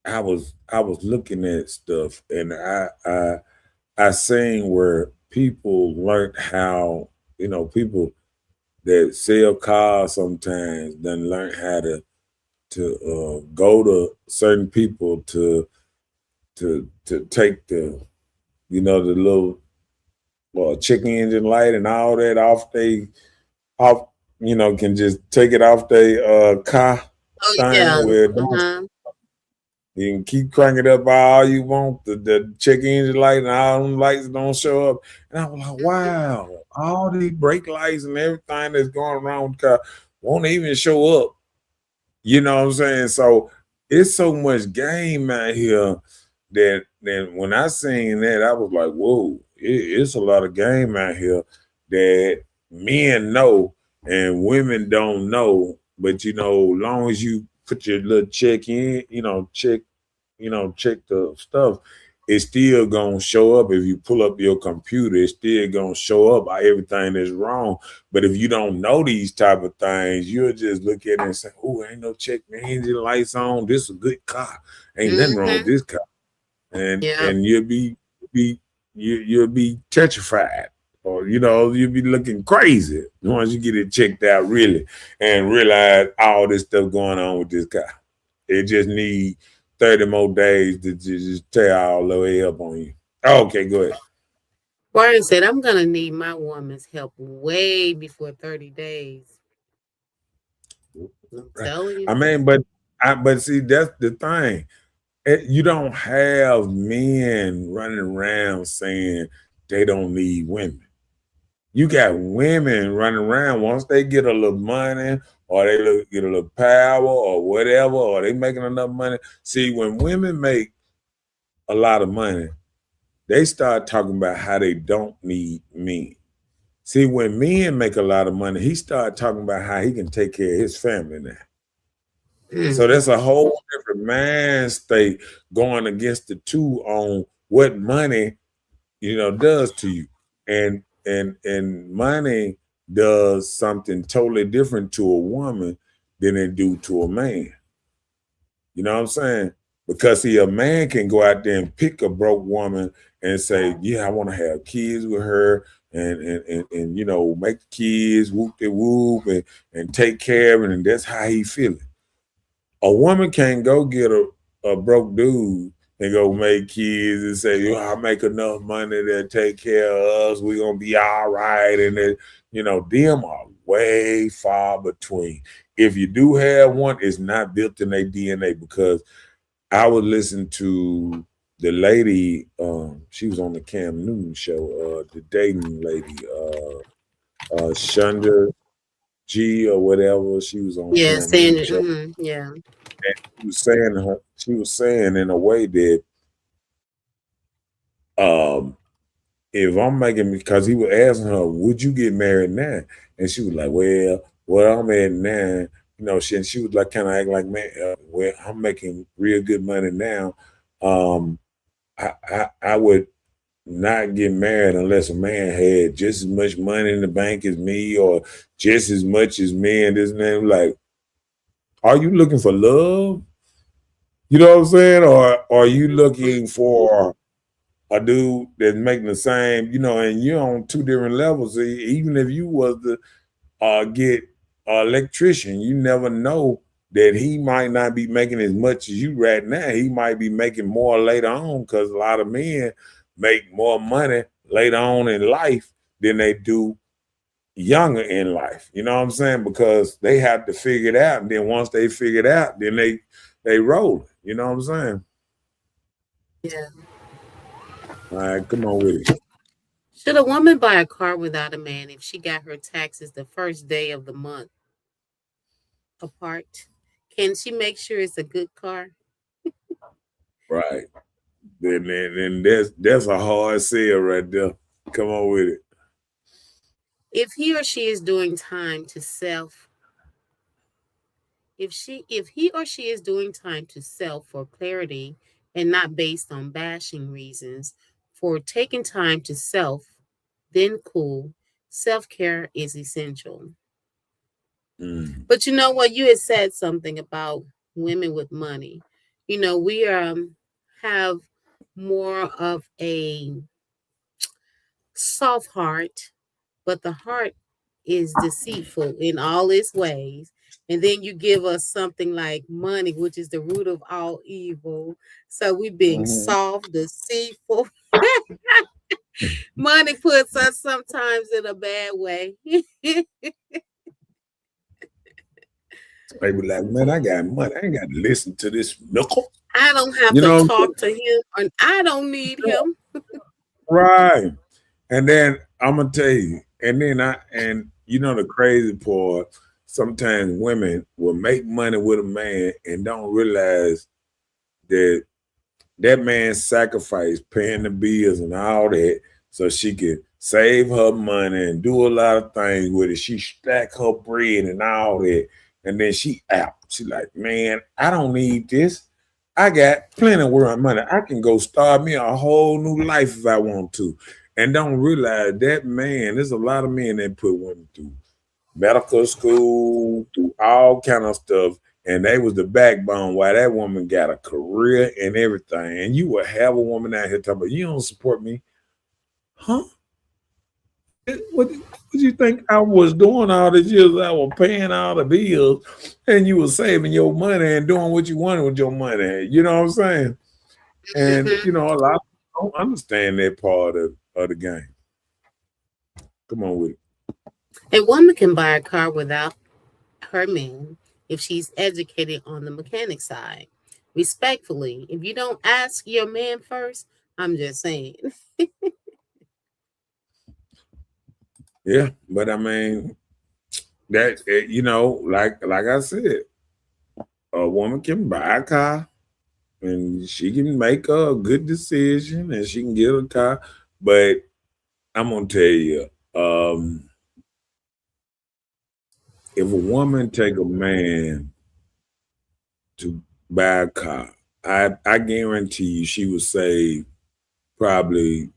I was looking at stuff, and I seen where people learned how, people that sell cars sometimes then learn how to go to certain people to take the the little check engine light and all that off can just take it off their car thing where you can keep cranking it up all you want. The check engine light and all them lights don't show up. And I was like, wow, all these brake lights and everything that's going around with the car won't even show up. You know what I'm saying? So it's so much game out here that when I seen that, I was like, whoa, it's a lot of game out here that men know and women don't know. But long as you put your little check in, check the stuff, it's still gonna show up. If you pull up your computer, it's still gonna show up everything that's wrong. But if you don't know these type of things, you'll just look at it and say, oh, ain't no check engine lights on. This is a good car. Ain't nothing wrong with this car. And you'll be petrified or you'd be looking crazy once you get it checked out really and realize all this stuff going on with this guy. It just need 30 more days to just tear all the way up on you. Okay, go ahead. Brian said, I'm going to need my woman's help way before 30 days. I'm telling you. I mean, but see, that's the thing. You don't have men running around saying they don't need women. You got women running around once they get a little money or they get a little power or whatever, or they making enough money. See, when women make a lot of money, they start talking about how they don't need men. See, when men make a lot of money, he start talking about how he can take care of his family now. So that's a whole different mind state going against the two on what money, does to you. And money does something totally different to a woman than it do to a man. You know what I'm saying? Because see, a man can go out there and pick a broke woman and say, yeah, I want to have kids with her and make kids, whoop de whoop, and take care of it, and that's how he feeling. A woman can't go get a broke dude and go make kids and say, I make enough money to take care of us. We're going to be all right. And then, them are way far between. If you do have one, it's not built in their DNA, because I would listen to the lady, she was on the Cam Newton show, the dating lady, Shonda G or whatever. She was on Yeah, Cam saying Newton show. yeah. And she was saying in a way that if I'm making, because he was asking her, would you get married now? And she was like, well, I'm at now. She was like kind of acting like, man, well, I'm making real good money now. I would not get married unless a man had just as much money in the bank as me, or just as much as me, and this and that. Like, are you looking for love? You know what I'm saying? Or are you looking for a dude that's making the same, and you're on two different levels. Even if you was to get an electrician, you never know that he might not be making as much as you right now. He might be making more later on, because a lot of men make more money later on in life than they do younger in life. You know what I'm saying? Because they have to figure it out. And then once they figure it out, then they roll. You know what I'm saying? Yeah. All right, come on with it. Should a woman buy a car without a man if she got her taxes the first day of the month apart? Can she make sure it's a good car? Right. Then that's a hard sell right there. Come on with it. If he or she is doing time to self, if he or she is doing time to self for clarity and not based on bashing reasons for taking time to self, then cool. Self-care is essential. But you know what? You had said something about women with money. We have more of a soft heart, but the heart is deceitful in all its ways. And then you give us something like money, which is the root of all evil. So we being soft, deceitful. Money puts us sometimes in a bad way. They be like, man, I got money. I ain't got to listen to this knuckle. I don't have to talk to him, and I don't need him. Right. And then I'm gonna tell you, and then the crazy part, sometimes women will make money with a man and don't realize that man sacrificed paying the bills and all that so she can save her money and do a lot of things with it. She stack her bread and all that. And then she out. She like, man, I don't need this. I got plenty of money. I can go start me a whole new life if I want to. And don't realize that man, there's a lot of men that put women through medical school, through all kind of stuff. And they was the backbone why that woman got a career and everything. And you will have a woman out here talking about, you don't support me. Huh? What you think I was doing all these years? I was paying all the bills, and you were saving your money and doing what you wanted with your money. You know what I'm saying? And Mhm. a lot of people don't understand that part of the game. Come on with it. A woman can buy a car without her man if she's educated on the mechanic side. Respectfully, if you don't ask your man first, I'm just saying. Yeah, but I mean that like I said, a woman can buy a car and she can make a good decision and she can get a car. But I'm gonna tell you, if a woman take a man to buy a car, I guarantee you she would save probably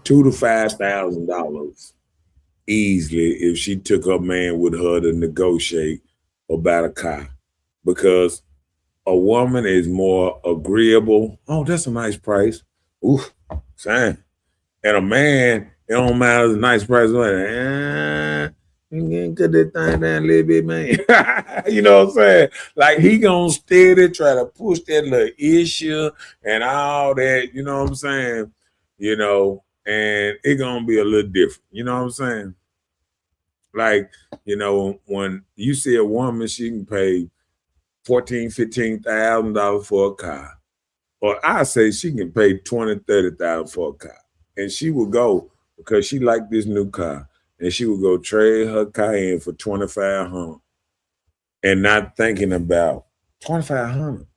$2,000 to $5,000 easily if she took her man with her to negotiate about a car, because a woman is more agreeable. Oh, that's a nice price. Ooh, fine. And a man, it don't matter the nice price. Like, you can cut that thing down a little bit, man. You know what I'm saying? Like he gonna steady try to push that little issue and all that. You know what I'm saying? And it gonna be a little different. You know what I'm saying? Like, when you see a woman, she can pay 14, $15,000 for a car, or I say she can pay 20, 30,000 for a car, and she will go because she like this new car, and she will go trade her car in for 2,500, and not thinking about 2,500.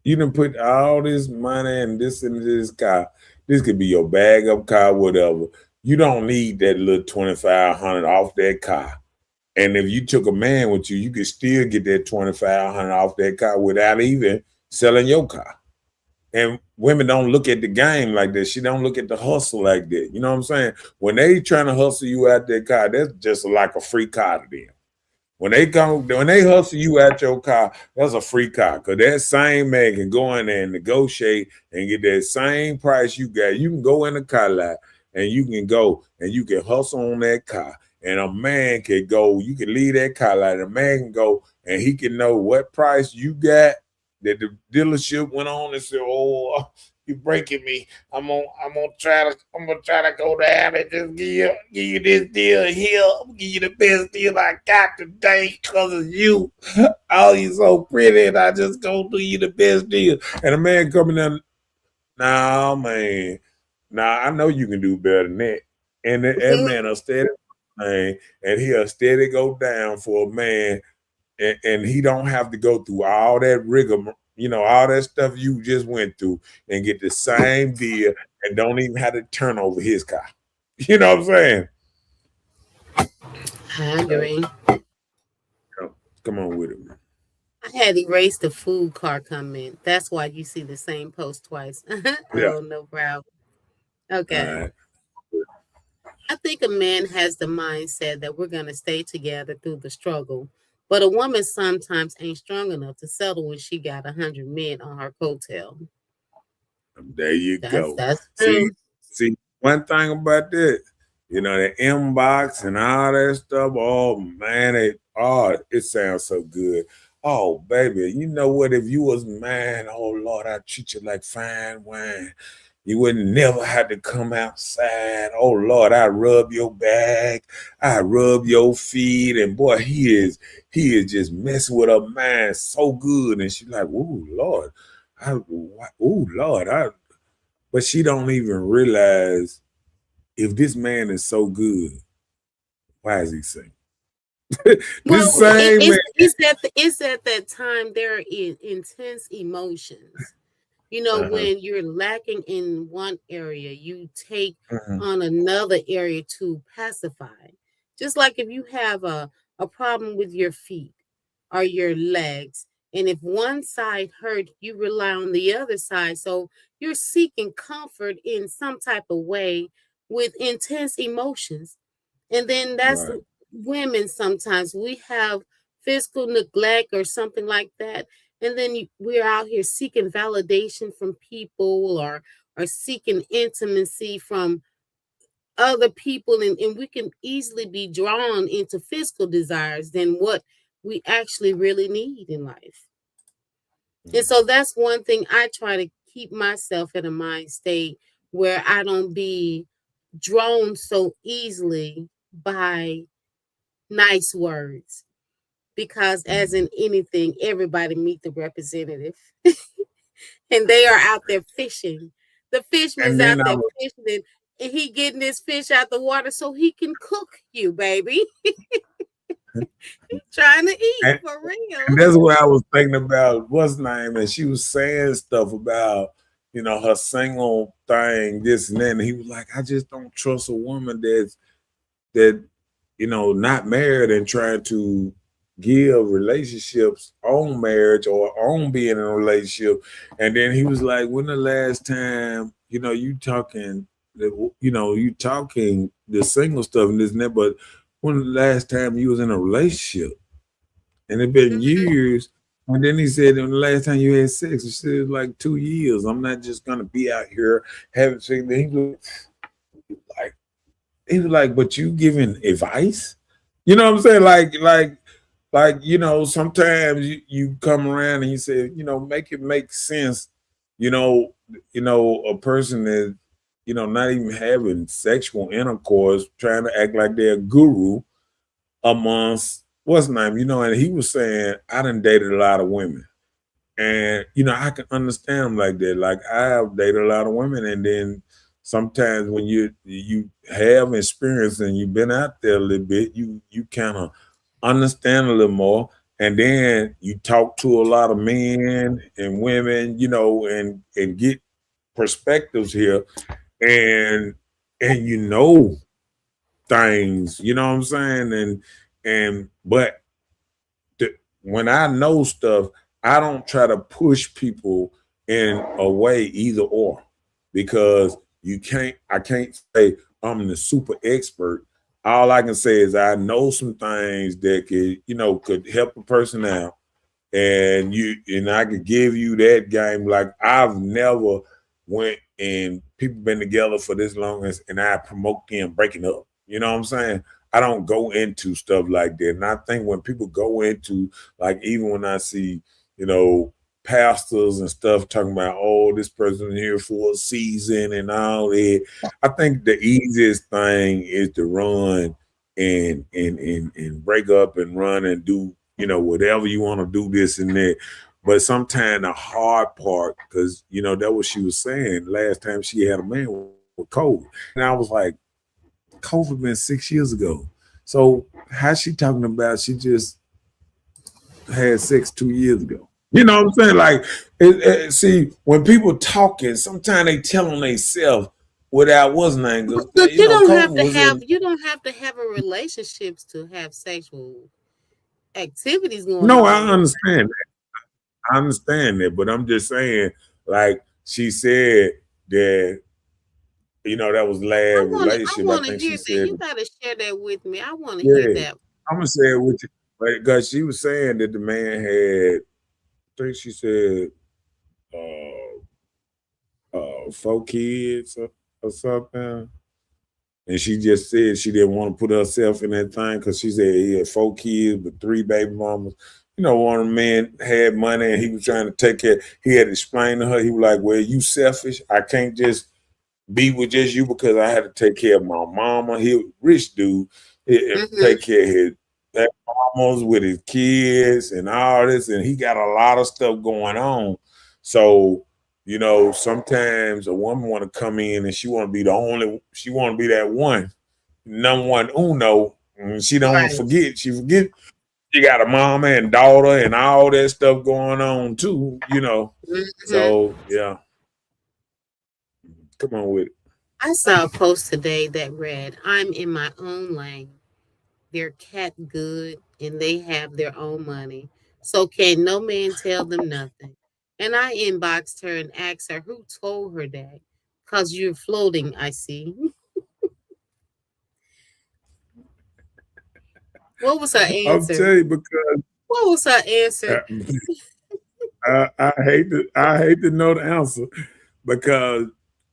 You done put all this money and this into this car. This could be your bag up car, whatever. You don't need that little 2,500 off that car. And if you took a man with you, you could still get that 2,500 off that car without even selling your car. And women don't look at the game like that. She don't look at the hustle like that. You know what I'm saying? When they trying to hustle you out that car, that's just like a free car to them. When they hustle you out your car, that's a free car. Cause that same man can go in there and negotiate and get that same price you got. You can go in the car lot and you can go and you can hustle on that car. And a man can go, you can leave that car lot, and a man can go and he can know what price you got, that the dealership went on and said, "Oh, you breaking me. I'm gonna try to go down and just give you this deal here. I'm gonna give you the best deal I got today because of you. Oh, you so pretty, and I just gonna do you the best deal." And a man coming in, nah, man, nah, I know you can do better than that. And that man will steady, man, and he'll steady go down for a man, and he don't have to go through all that rigor, all that stuff you just went through, and get the same deal, and don't even have to turn over his car. You know what I'm saying? I So, agree. come on with it, man. I had erased the food car comment. That's why you see the same post twice. Yeah. Oh, no problem. All Okay. right. I think a man has the mindset that we're going to stay together through the struggle, but a woman sometimes ain't strong enough to settle when she got 100 men on her coattail. There you That's go. that's See, true. see, one thing about that, the inbox and all that stuff. Oh man, it sounds so good. Oh baby, you know what? If you was mine, oh Lord, I treat you like fine wine. You would never have to come outside. Oh Lord, I rub your back, I rub your feet, and boy, he is just messing with her mind so good. And she's like, "Ooh Lord, ooh Lord, but she don't even realize if this man is so good, why is he single? This Well, same man, it's at that time there are intense emotions. uh-huh, When you're lacking in one area, you take uh-huh, on another area to pacify. Just like if you have a problem with your feet or your legs, and if one side hurt, you rely on the other side. So you're seeking comfort in some type of way with intense emotions. And then that's right, women sometimes we have physical neglect or something like that, and then we're out here seeking validation from people, or or seeking intimacy from other people, and we can easily be drawn into physical desires than what we actually really need in life. And so that's one thing I try to keep myself in a mind state where I don't be drawn so easily by nice words. Because as in anything, everybody meet the representative. And they are out there fishing. The fisherman's And then out I there was, fishing, and he getting this fish out the water so he can cook you, baby. Trying to eat and, for and real. that's what I was thinking about. What's her name? And she was saying stuff about, her single thing, this and that. And he was like, I just don't trust a woman that not married and trying to give relationships on marriage or on being in a relationship. And then he was like, when the last time, you talking, you talking the single stuff and this and that, but when the last time you was in a relationship? And it been years. And then he said, when the last time you had sex, he said like 2 years. I'm not just gonna be out here having sex. He was like, but you giving advice? You know what I'm saying? Sometimes you come around and you say, make it make sense. A person is, not even having sexual intercourse, trying to act like they're a guru amongst what's his name, and he was saying, I done dated a lot of women. And, I can understand him like that. Like I have dated a lot of women, and then sometimes when you have experience and you've been out there a little bit, you kind of understand a little more. And then you talk to a lot of men and women, and get perspectives here, and things, you know what I'm saying? But when I know stuff, I don't try to push people in a way either or, because I can't say I'm the super expert. All I can say is I know some things that could help a person out, and I could give you that game. Like I've never went and people been together for this long and I promote them breaking up. You know what I'm saying? I don't go into stuff like that. And I think when people go into, like, even when I see, pastors and stuff talking about, oh, this person here for a season and all that, I think the easiest thing is to run and break up and run and do, whatever you want to do, this and that. But sometimes the hard part, because, that was she was saying last time she had a man with COVID. And I was like, COVID been 6 years ago. So how's she talking about she just had sex 2 years ago? You know what I'm saying? Like, see, when people talking, sometimes they tell on themselves without what's name. Look, you don't have to have a relationships to have sexual activities going on. No, I understand that. I understand that, but I'm just saying, like she said that, that was last relationship. I think she said, you gotta share that with me. I want to hear that. I'm gonna say it with you, because she was saying that the man had, I think she said, 4 kids or something. And she just said she didn't want to put herself in that thing because she said he had 4 kids with 3 baby mamas. One of the men had money and he was trying to take care. He had to explain to her, he was like, well, you selfish. I can't just be with just you because I had to take care of my mama. He was a rich dude. Take care of his mamas with his kids and all this. And he got a lot of stuff going on. So, sometimes a woman want to come in and she want to be she want to be that one, number one uno. And she don't forget. She forget she got a mama and daughter and all that stuff going on too, So, yeah. Come on with it. I saw a post today that read, I'm in my own lane. They're cat good and they have their own money. So can no man tell them nothing. And I inboxed her and asked her who told her that. Because you're floating, I see. What was her answer? I'll tell you, because what was her answer? I hate to know the answer, because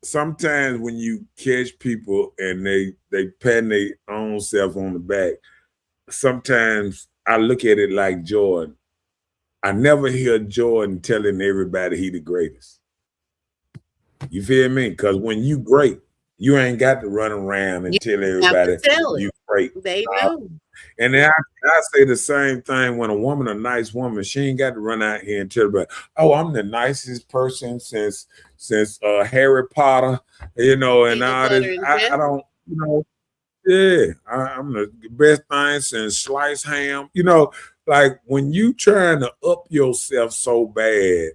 sometimes when you catch people and they patting their own self on the back, sometimes I look at it like Jordan. I never hear Jordan telling everybody he the greatest. You feel me? Because when you great, you ain't got to run around and You tell have to everybody tell it. you great. They know. And then I say the same thing when a woman, a nice woman, she ain't got to run out here and tell everybody, "Oh, I'm the nicest person since Harry Potter," and Peanut all butter this. and I jelly. don't, yeah, I'm the best thing since sliced ham. Like when you trying to up yourself so bad,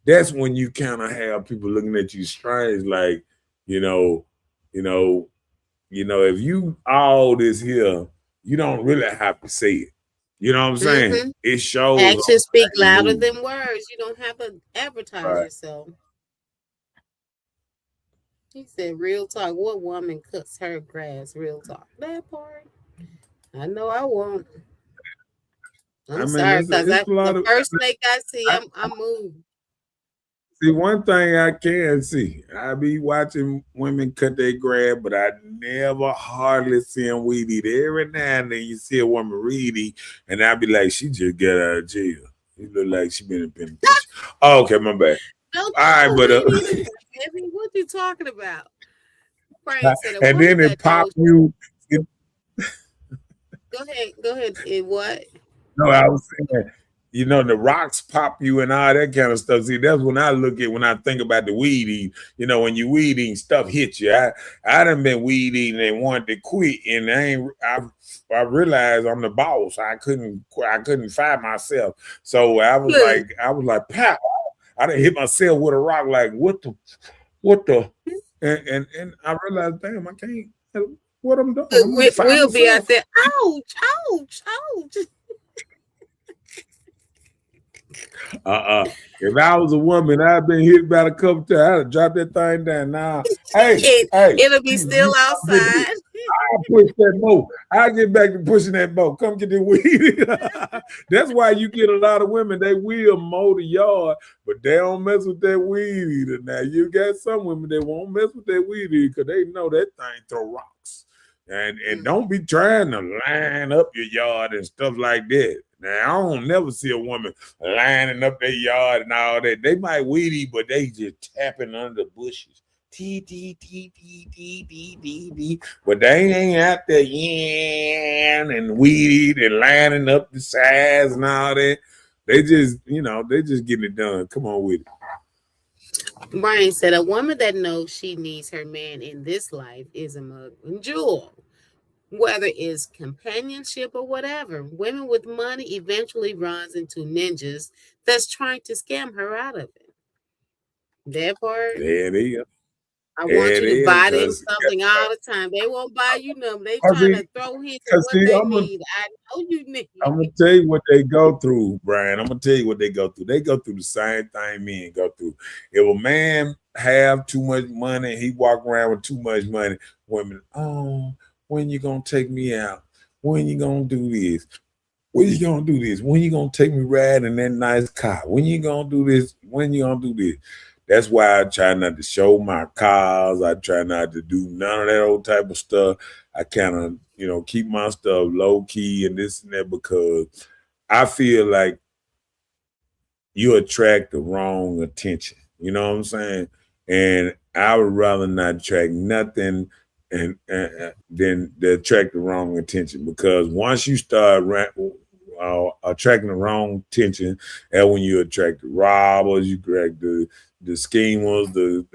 that's when you kind of have people looking at you strange, like, you know, you know, if you all this here, you don't really have to say it. You know what I'm saying? Mm-hmm. It shows Actions speak you louder move. than words. You don't have to advertise Right. yourself. He said, "Real talk. What woman cuts her grass? Real talk." That part. I know I won't. I I'm mean, sorry, cause it's a lot the of. first snake I see, I, I move. See, one thing I can see, I be watching women cut their grass, but I never hardly see them weed eat. Every now and then you see a woman weed eat, and I be like, she just got out of jail. It look like she been in penitentiary. Oh, okay, my bad. Don't All right, know but weed eaters, baby. What you talking about? Brian said, "A and woman then it that pop knows." you. Go ahead. Go ahead. What? No, I was saying, the rocks pop you and all that kind of stuff. See, that's when I look at when I think about the weed eating. When you weed eating, stuff hits you. I done been weed eating and wanted to quit, and I realized I'm the boss. I couldn't find myself. So I was Look, like, pow! I done hit myself with a rock. Like what the, and I realized, damn, I can't. What I'm doing? I'm gonna find we'll be out myself. there. Ouch! Ouch! Ouch! If I was a woman, I'd been hit about a couple times. I'd drop that thing down. Now, hey, It'll be still outside. I push that boat. I get back to pushing that boat. Come get the weed. That's why you get a lot of women. They will mow the yard, but they don't mess with that weed eater. Now you got some women that won't mess with that weed eater because they know that thing throw rocks. And don't be trying to line up your yard and stuff like that. Now I don't never see a woman lining up their yard and all that. They might weed eat, but they just tapping under the bushes. T T T T T T T T. But they ain't out there and weed and lining up the sides and all that. They just getting it done. Come on with it. Brian said, "A woman that knows she needs her man in this life is a mug and jewel. Whether it's companionship or whatever, women with money eventually runs into ninjas that's trying to scam her out of it." That part. There it is. I want There it you to is. buy them something all the time. They won't buy you nothing. They Cause trying see, to throw hints at what see, they need. I know you need. I'm gonna tell you what they go through, Brian. I'm gonna tell you what they go through. They go through the same thing men go through. If a man have too much money, he walk around with too much money. Women, oh, when you gonna take me out? When you gonna do this? When you gonna do this? When you gonna take me riding in that nice car? When you gonna do this? When you gonna do this? That's why I try not to show my cars. I try not to do none of that old type of stuff. I kind of, keep my stuff low key and this and that because I feel like you attract the wrong attention. You know what I'm saying? And I would rather not attract nothing and than to attract the wrong attention because once you start attracting the wrong attention, and when you attract the robbers, you attract the schemers, the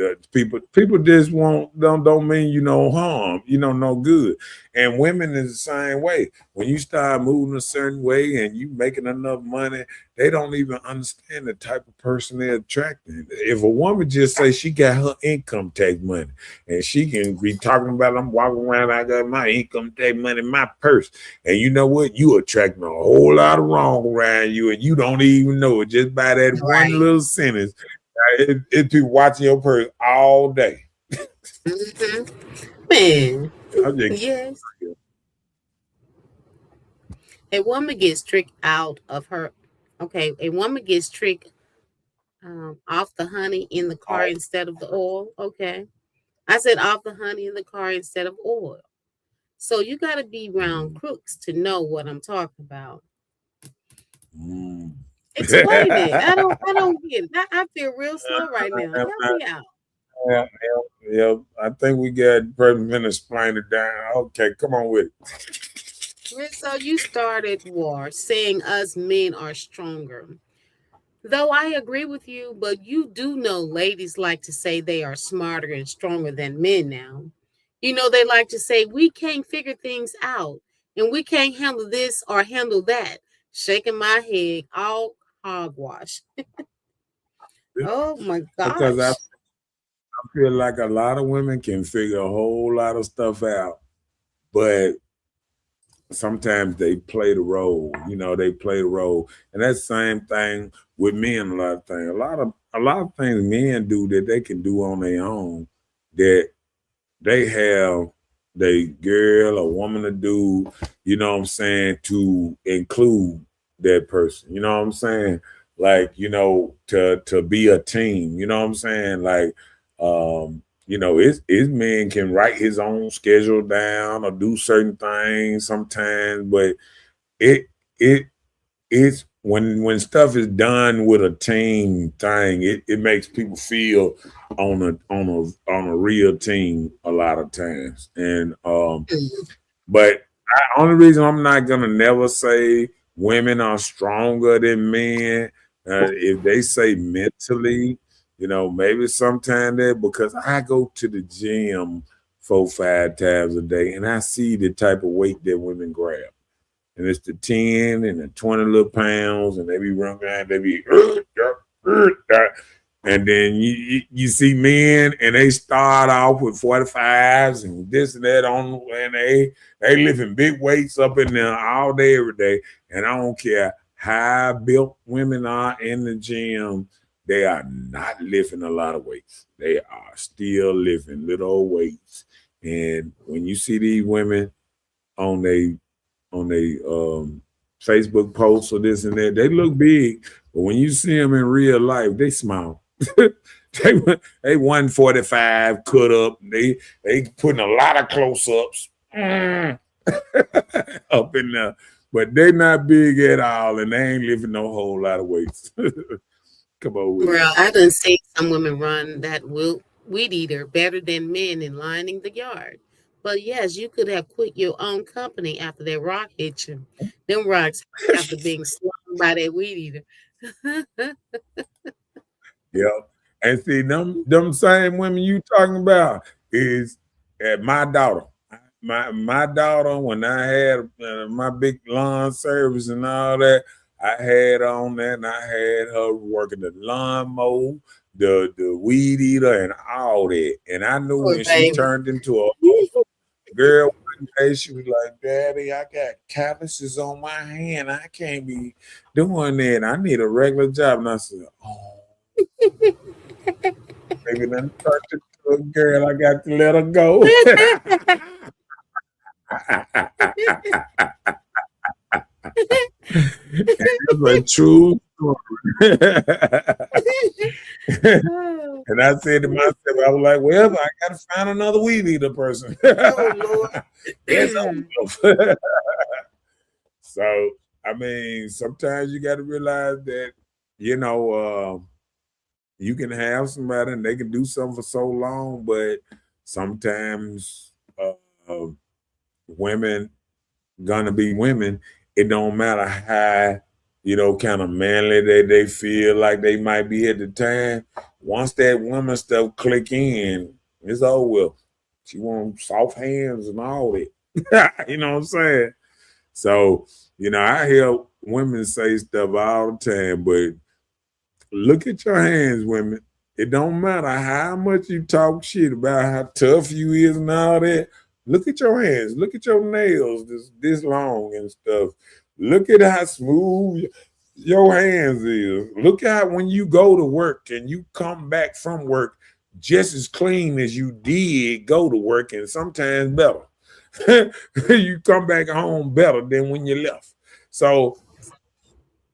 people just don't mean harm, no good. And women is the same way. When you start moving a certain way and you making enough money, they don't even understand the type of person they're attracting. If a woman just say she got her income tax money and she can be talking about, I'm walking around, I got my income tax money in my purse, and you know what? You attracting a whole lot of wrong around you, and you don't even know it just by that one little sentence. It be watching your purse all day. Man, Just, yes. A woman gets tricked out of her. Okay, a woman gets tricked off the honey in the car instead of the oil. Okay. I said off the honey in the car instead of oil. So you got to be around crooks to know what I'm talking about. Mm. Explain it. I don't get it. I feel real slow right now. Help me out. Yeah, yeah, yeah. I think we got person finna explain it down. Okay, come on with it. So you started war saying us men are stronger. Though I agree with you, but you do know ladies like to say they are smarter and stronger than men now. You know, they like to say we can't figure things out and we can't handle this or handle that. Shaking my head, all hogwash. Oh my Because I gosh. feel like a lot of women can figure a whole lot of stuff out, but sometimes they play the role. You know, they play the role, and that's the same thing with men. A lot of things, a lot of things men do that they can do on their own. That they have they girl or woman to do. You know what I'm saying, to include that person. You know what I'm saying, like, you know, to be a team. You know what I'm saying, like. You know, his man can write his own schedule down or do certain things sometimes, but it it it's when stuff is done with a team thing, it makes people feel on a real team a lot of times. And but only reason I'm not gonna never say women are stronger than men, if they say mentally, you know, maybe sometime that, because I go to the gym 4 5 times a day and I see the type of weight that women grab. And it's the 10 and the 20 little pounds, and they be running around, they be and then you see men and they start off with 45s and this and that on, and they lifting big weights up in there all day, every day. And I don't care how built women are in the gym, they are not lifting a lot of weights. They are still lifting little weights. And when you see these women on they Facebook posts or this and that, they look big, but when you see them in real life, they small. they 145 cut up. They putting a lot of close ups up in there, but they not big at all, and they ain't lifting no whole lot of weights. Come on with it. Well, I done seen some women run that weed eater better than men in lining the yard. But yes, you could have quit your own company after that rock hit you. Them rocks after being slung by that weed eater. Yeah. And see, them same women you talking about is at my daughter. My daughter, when I had my big lawn service and all that, I had on that, and I had her working the lawnmower, the weed eater, and all that. And I knew Poor when she baby. turned into a girl one day, she was like, "Daddy, I got calluses on my hand. I can't be doing that. I need a regular job." And I said, "Oh, baby, then turned into a girl. I got to let her go." That's a true story. Oh, And I said to myself, I was like, "Well, I got to find another weed eater person." oh Lord. That's over. So, I mean, sometimes you got to realize that, you know, you can have somebody and they can do something for so long, but sometimes women gonna be women. It don't matter how, you know, kind of manly they feel like they might be at the time. Once that woman stuff click in, it's over with. She want soft hands and all that. You know what I'm saying? So, you know, I hear women say stuff all the time, but look at your hands, women. It don't matter how much you talk shit about how tough you is and all that. Look at your hands. Look at your nails this long and stuff. Look at how smooth your hands is. Look at when you go to work and you come back from work just as clean as you did go to work, and sometimes better. You come back home better than when you left. So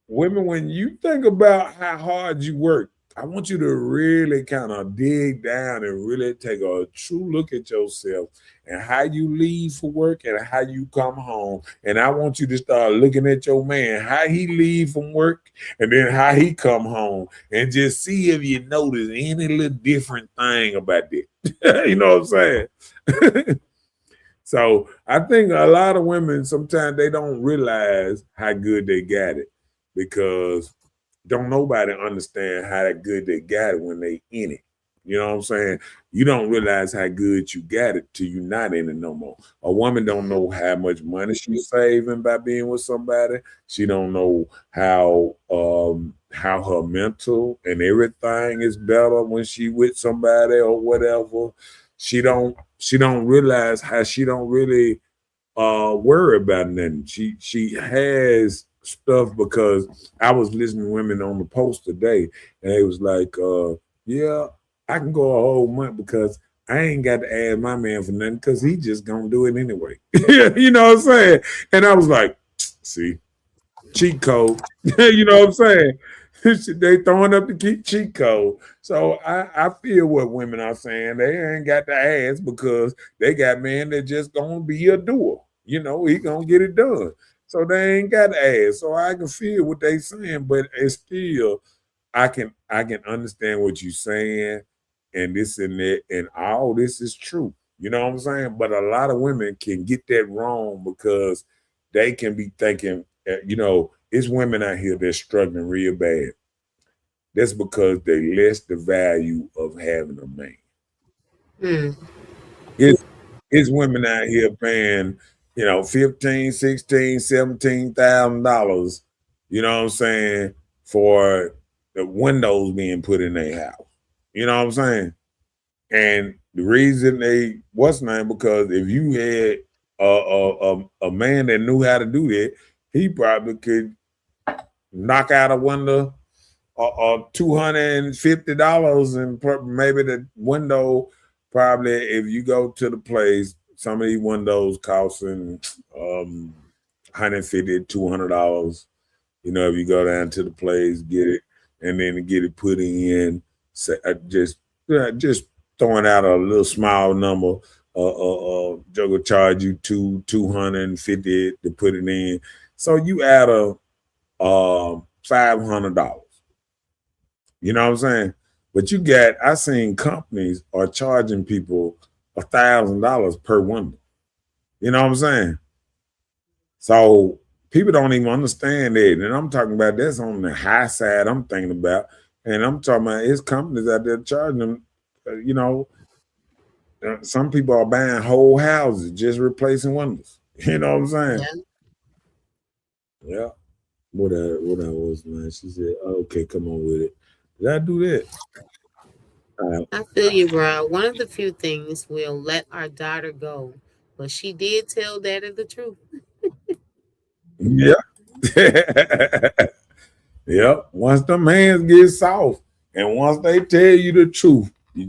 women, when you think about how hard you work, I want you to really kind of dig down and really take a true look at yourself and how you leave for work and how you come home. And I want you to start looking at your man, how he leave from work and then how he come home, and just see if you notice any little different thing about that. You know what I'm saying? So I think a lot of women sometimes they don't realize how good they got it, because don't nobody understand how that good they got it when they in it. You know what I'm saying? You don't realize how good you got it till you not in it no more. A woman don't know how much money she's saving by being with somebody. She don't know how her mental and everything is better when she with somebody or whatever. She don't realize how she don't really worry about nothing. She has stuff, because I was listening to women on the post today, and it was like, yeah, I can go a whole month because I ain't got to ask my man for nothing because he just gonna do it anyway. You know what I'm saying? And I was like, see, cheat code. You know what I'm saying? They throwing up the cheat code. So I feel what women are saying. They ain't got to ask because they got men that just gonna be a doer. You know, he gonna get it done. So they ain't got to ask. So I can feel what they saying, but it's still I can understand what you're saying, and this and that, and all this is true. You know what I'm saying? But a lot of women can get that wrong because they can be thinking, it's women out here that's struggling real bad. That's because they less the value of having a man. Mm. It's women out here paying, 15, 16, $17,000, you know what I'm saying, for the windows being put in their house. You know what I'm saying? And the reason what's name, because if you had a man that knew how to do that, he probably could knock out a window $250, and maybe the window, probably if you go to the place, some of these windows costing $150, $200. If you go down to the place, get it, and then get it put in, just throwing out a little small number, they will charge you $250 to put it in. So you add a $500. You know what I'm saying? But I seen companies are charging people $1,000 per window. You know what I'm saying? So people don't even understand that. And I'm talking about that's on the high side I'm thinking about. And I'm talking about it's companies out there charging them, some people are buying whole houses, just replacing windows. You know what I'm saying? Yeah. Yeah. What I was, man. She said, okay, come on with it. Did I do that? I feel you, bro. One of the few things we'll let our daughter go, but she did tell daddy the truth. Yeah. Yep. Once the hands get soft and once they tell you the truth, you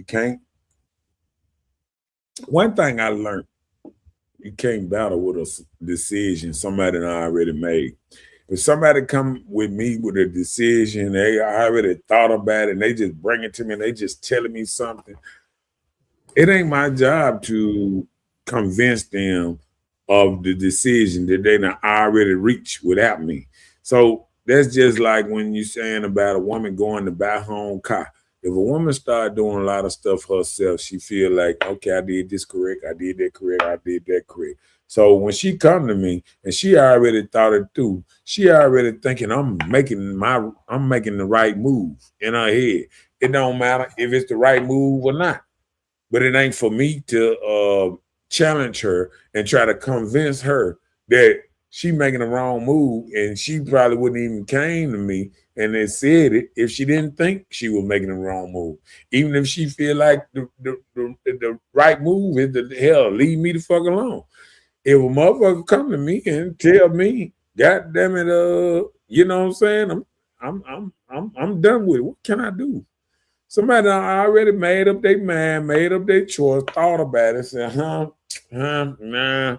can't. One thing I learned, you can't battle with a decision somebody done already made. If somebody come with me with a decision, they already thought about it, and they just bring it to me and they just telling me something, it ain't my job to convince them of the decision that they done already reached without me. So that's just like when you're saying about a woman going to buy her own car. If a woman start doing a lot of stuff herself, she feel like, okay, I did this correct, I did that correct, I did that correct. So when she come to me and she already thought it through, she already thinking I'm making the right move in her head. It don't matter if it's the right move or not, but it ain't for me to challenge her and try to convince her that she making the wrong move, and she probably wouldn't even came to me and then said it if she didn't think she was making the wrong move. Even if she feel like the right move is the hell, leave me the fuck alone. If a motherfucker come to me and tell me, God damn it, you know what I'm saying? I'm done with it. What can I do? Somebody already made up their mind, made up their choice, thought about it, said, nah. You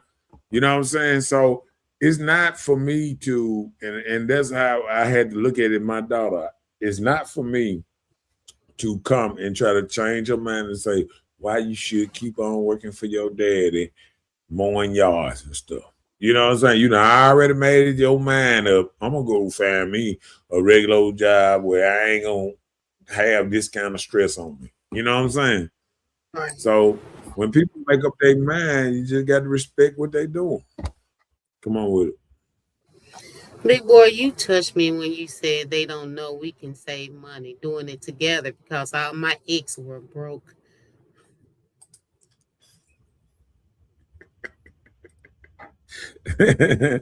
know what I'm saying? So it's not for me to, and that's how I had to look at it, my daughter. it's not for me to come and try to change her mind and say why you should keep on working for your daddy, mowing yards and stuff. You know what I'm saying? I already made your mind up. I'm gonna go find me a regular old job where I ain't gonna have this kind of stress on me. You know what I'm saying? Right. So when people make up their mind, you just got to respect what they doing. Come on with it. Big boy, you touched me when you said they don't know we can save money doing it together because all my ex were broke. They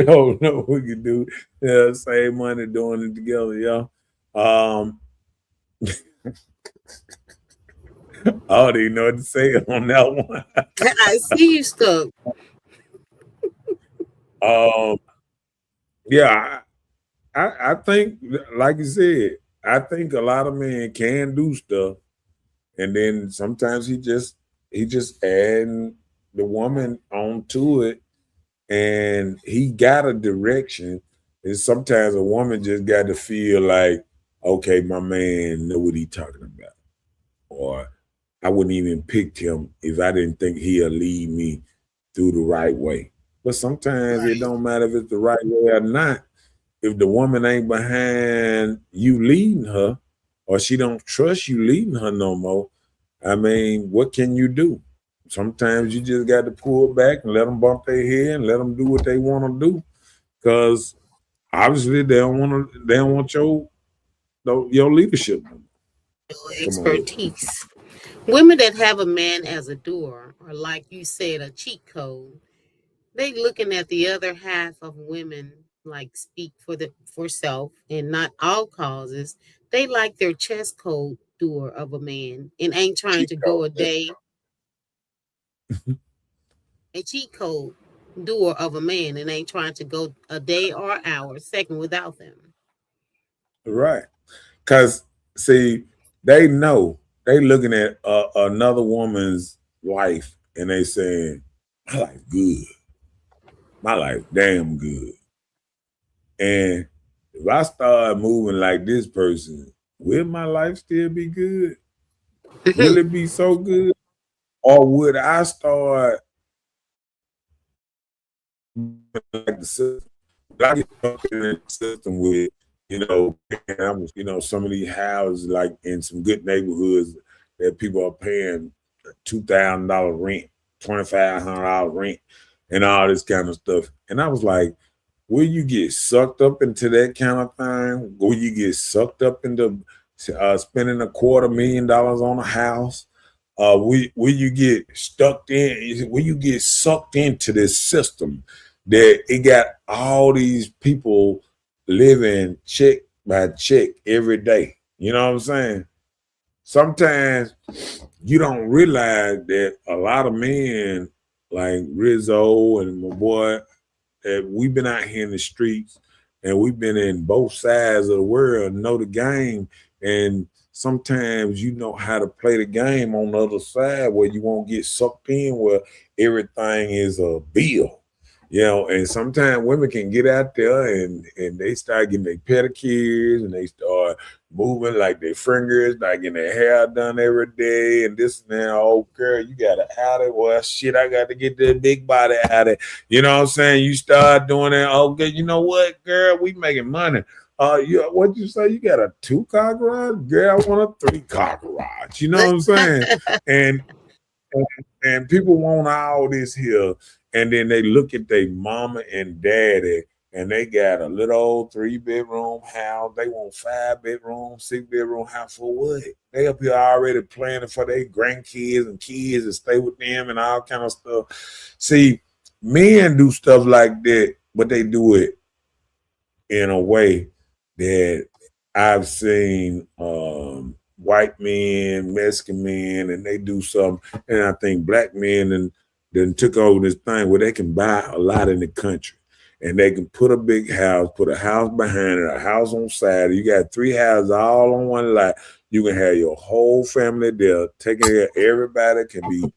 don't know what we can do. Yeah, save money doing it together, y'all. I don't even know what to say on that one. I see you stuck. Yeah, I think, like you said, I think a lot of men can do stuff, and then sometimes he just adding the woman onto it, and he got a direction. And sometimes a woman just got to feel like, okay, my man know what he talking about, or I wouldn't even pick him if I didn't think he'll lead me through the right way. But sometimes it Right. don't matter if it's the right way or not. If the woman ain't behind you leading her, or she don't trust you leading her no more, I mean, what can you do? Sometimes you just got to pull back and let them bump their head and let them do what they want to do, because obviously they don't want to. They don't want your leadership. Come on with it. Expertise. Women that have a man as a doer, or like you said, a cheat code, they looking at the other half of women like speak for self and not all causes. They like their chess code doer of a man and ain't trying Cheat to go code. a day, a cheat code doer of a man and ain't trying to go a day or hour second without them. Right. Because, see, they know they looking at another woman's life and they saying, my life good. My life damn good. And if I start moving like this person, will my life still be good? Will it be so good? Or would I start like the system? I get stuck in the system with, and I was, some of these houses like in some good neighborhoods that people are paying $2,000 rent, $2,500 rent, and all this kind of stuff. And I was like, will you get sucked up into that kind of thing? Will you get sucked up into spending $250,000 on a house? Will you get stuck in? Will you get sucked into this system that it got all these people living check by check every day? You know what I'm saying? Sometimes you don't realize that a lot of men like Rizzo and my boy, that we've been out here in the streets and we've been in both sides of the world, know the game, and sometimes you know how to play the game on the other side where you won't get sucked in where everything is a bill. And sometimes women can get out there and they start getting their pedicures and they start moving like their fingers, like getting their hair done every day and this and that. Oh, girl, you got to out it. Well, shit, I got to get the big body out it. You know what I'm saying? You start doing that. Okay, you know what, girl? We making money. What'd you say? You got a 2-car garage? Girl, I want a 3-car garage. You know what I'm saying? And people want all this here. And then they look at their mama and daddy, and they got a little old 3-bedroom house. They want 5-bedroom, 6-bedroom house for what? They up here already planning for their grandkids and kids to stay with them and all kind of stuff. See, men do stuff like that, but they do it in a way that I've seen white men, Mexican men, and they do something. And I think black men and then took over this thing where they can buy a lot in the country. And they can put a big house, put a house behind it, a house on side. You got 3 houses all on one lot. You can have your whole family there, taking care of everybody, can be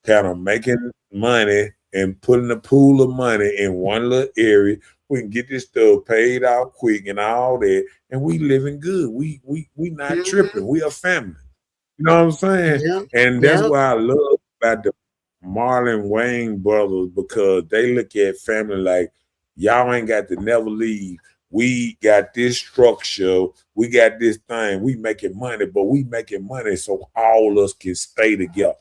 kind of making money and putting a pool of money in one little area. We can get this stuff paid out quick and all that, and we living good. We not Mm-hmm. tripping. We a family. You know what I'm saying? Yep. And that's Yep. what I love about the Marlon Wayne brothers, because they look at family like, y'all ain't got to never leave. We got this structure. We got this thing. We making money, but we making money so all of us can stay together.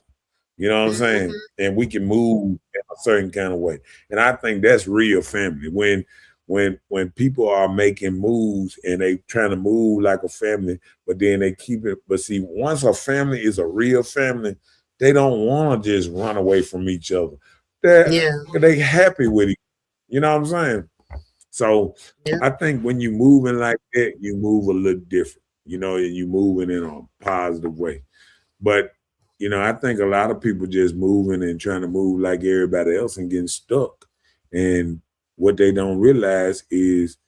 You know what I'm saying? Mm-hmm. And we can move in a certain kind of way. And I think that's real family. When people are making moves and they trying to move like a family, but then they keep it. But see, once a family is a real family, they don't want to just run away from each other. Yeah. They happy with it. You know what I'm saying? So Yeah. I think when you moving like that, you move a little different. And you moving in a positive way. But I think a lot of people just moving and trying to move like everybody else and getting stuck. And what they don't realize is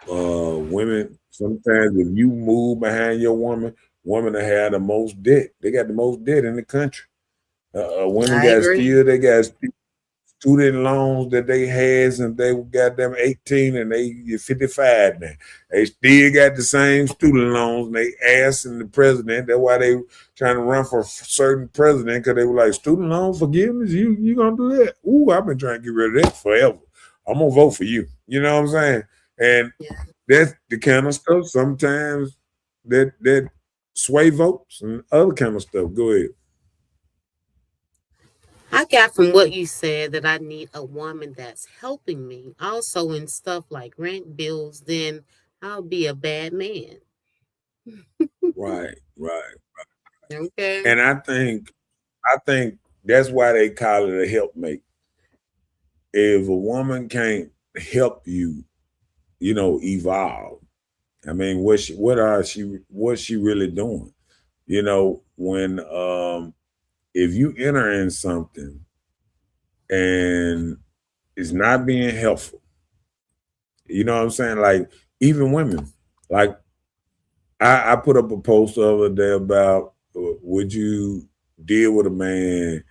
women, sometimes if you move behind your woman will have the most debt. They got the most debt in the country. Women I agree. they got student loans that they had since they got them 18 and they 55 now. They still got the same student loans, and they asking the president. That's why they trying to run for certain president, because they were like, student loan forgiveness, you gonna do that? Ooh, I've been trying to get rid of that forever. I'm gonna vote for you. You know what I'm saying? And Yeah. that's the kind of stuff sometimes that sway votes and other kind of stuff. Go ahead. I got from what you said that I need a woman that's helping me also in stuff like rent bills, then I'll be a bad man. Right, right. Okay. And I think that's why they call it a helpmate. If a woman can't help you, evolve. I mean, what's she really doing? When if you enter in something and it's not being helpful, you know what I'm saying? Like, even women, like, I put up a post the other day about, would you deal with a man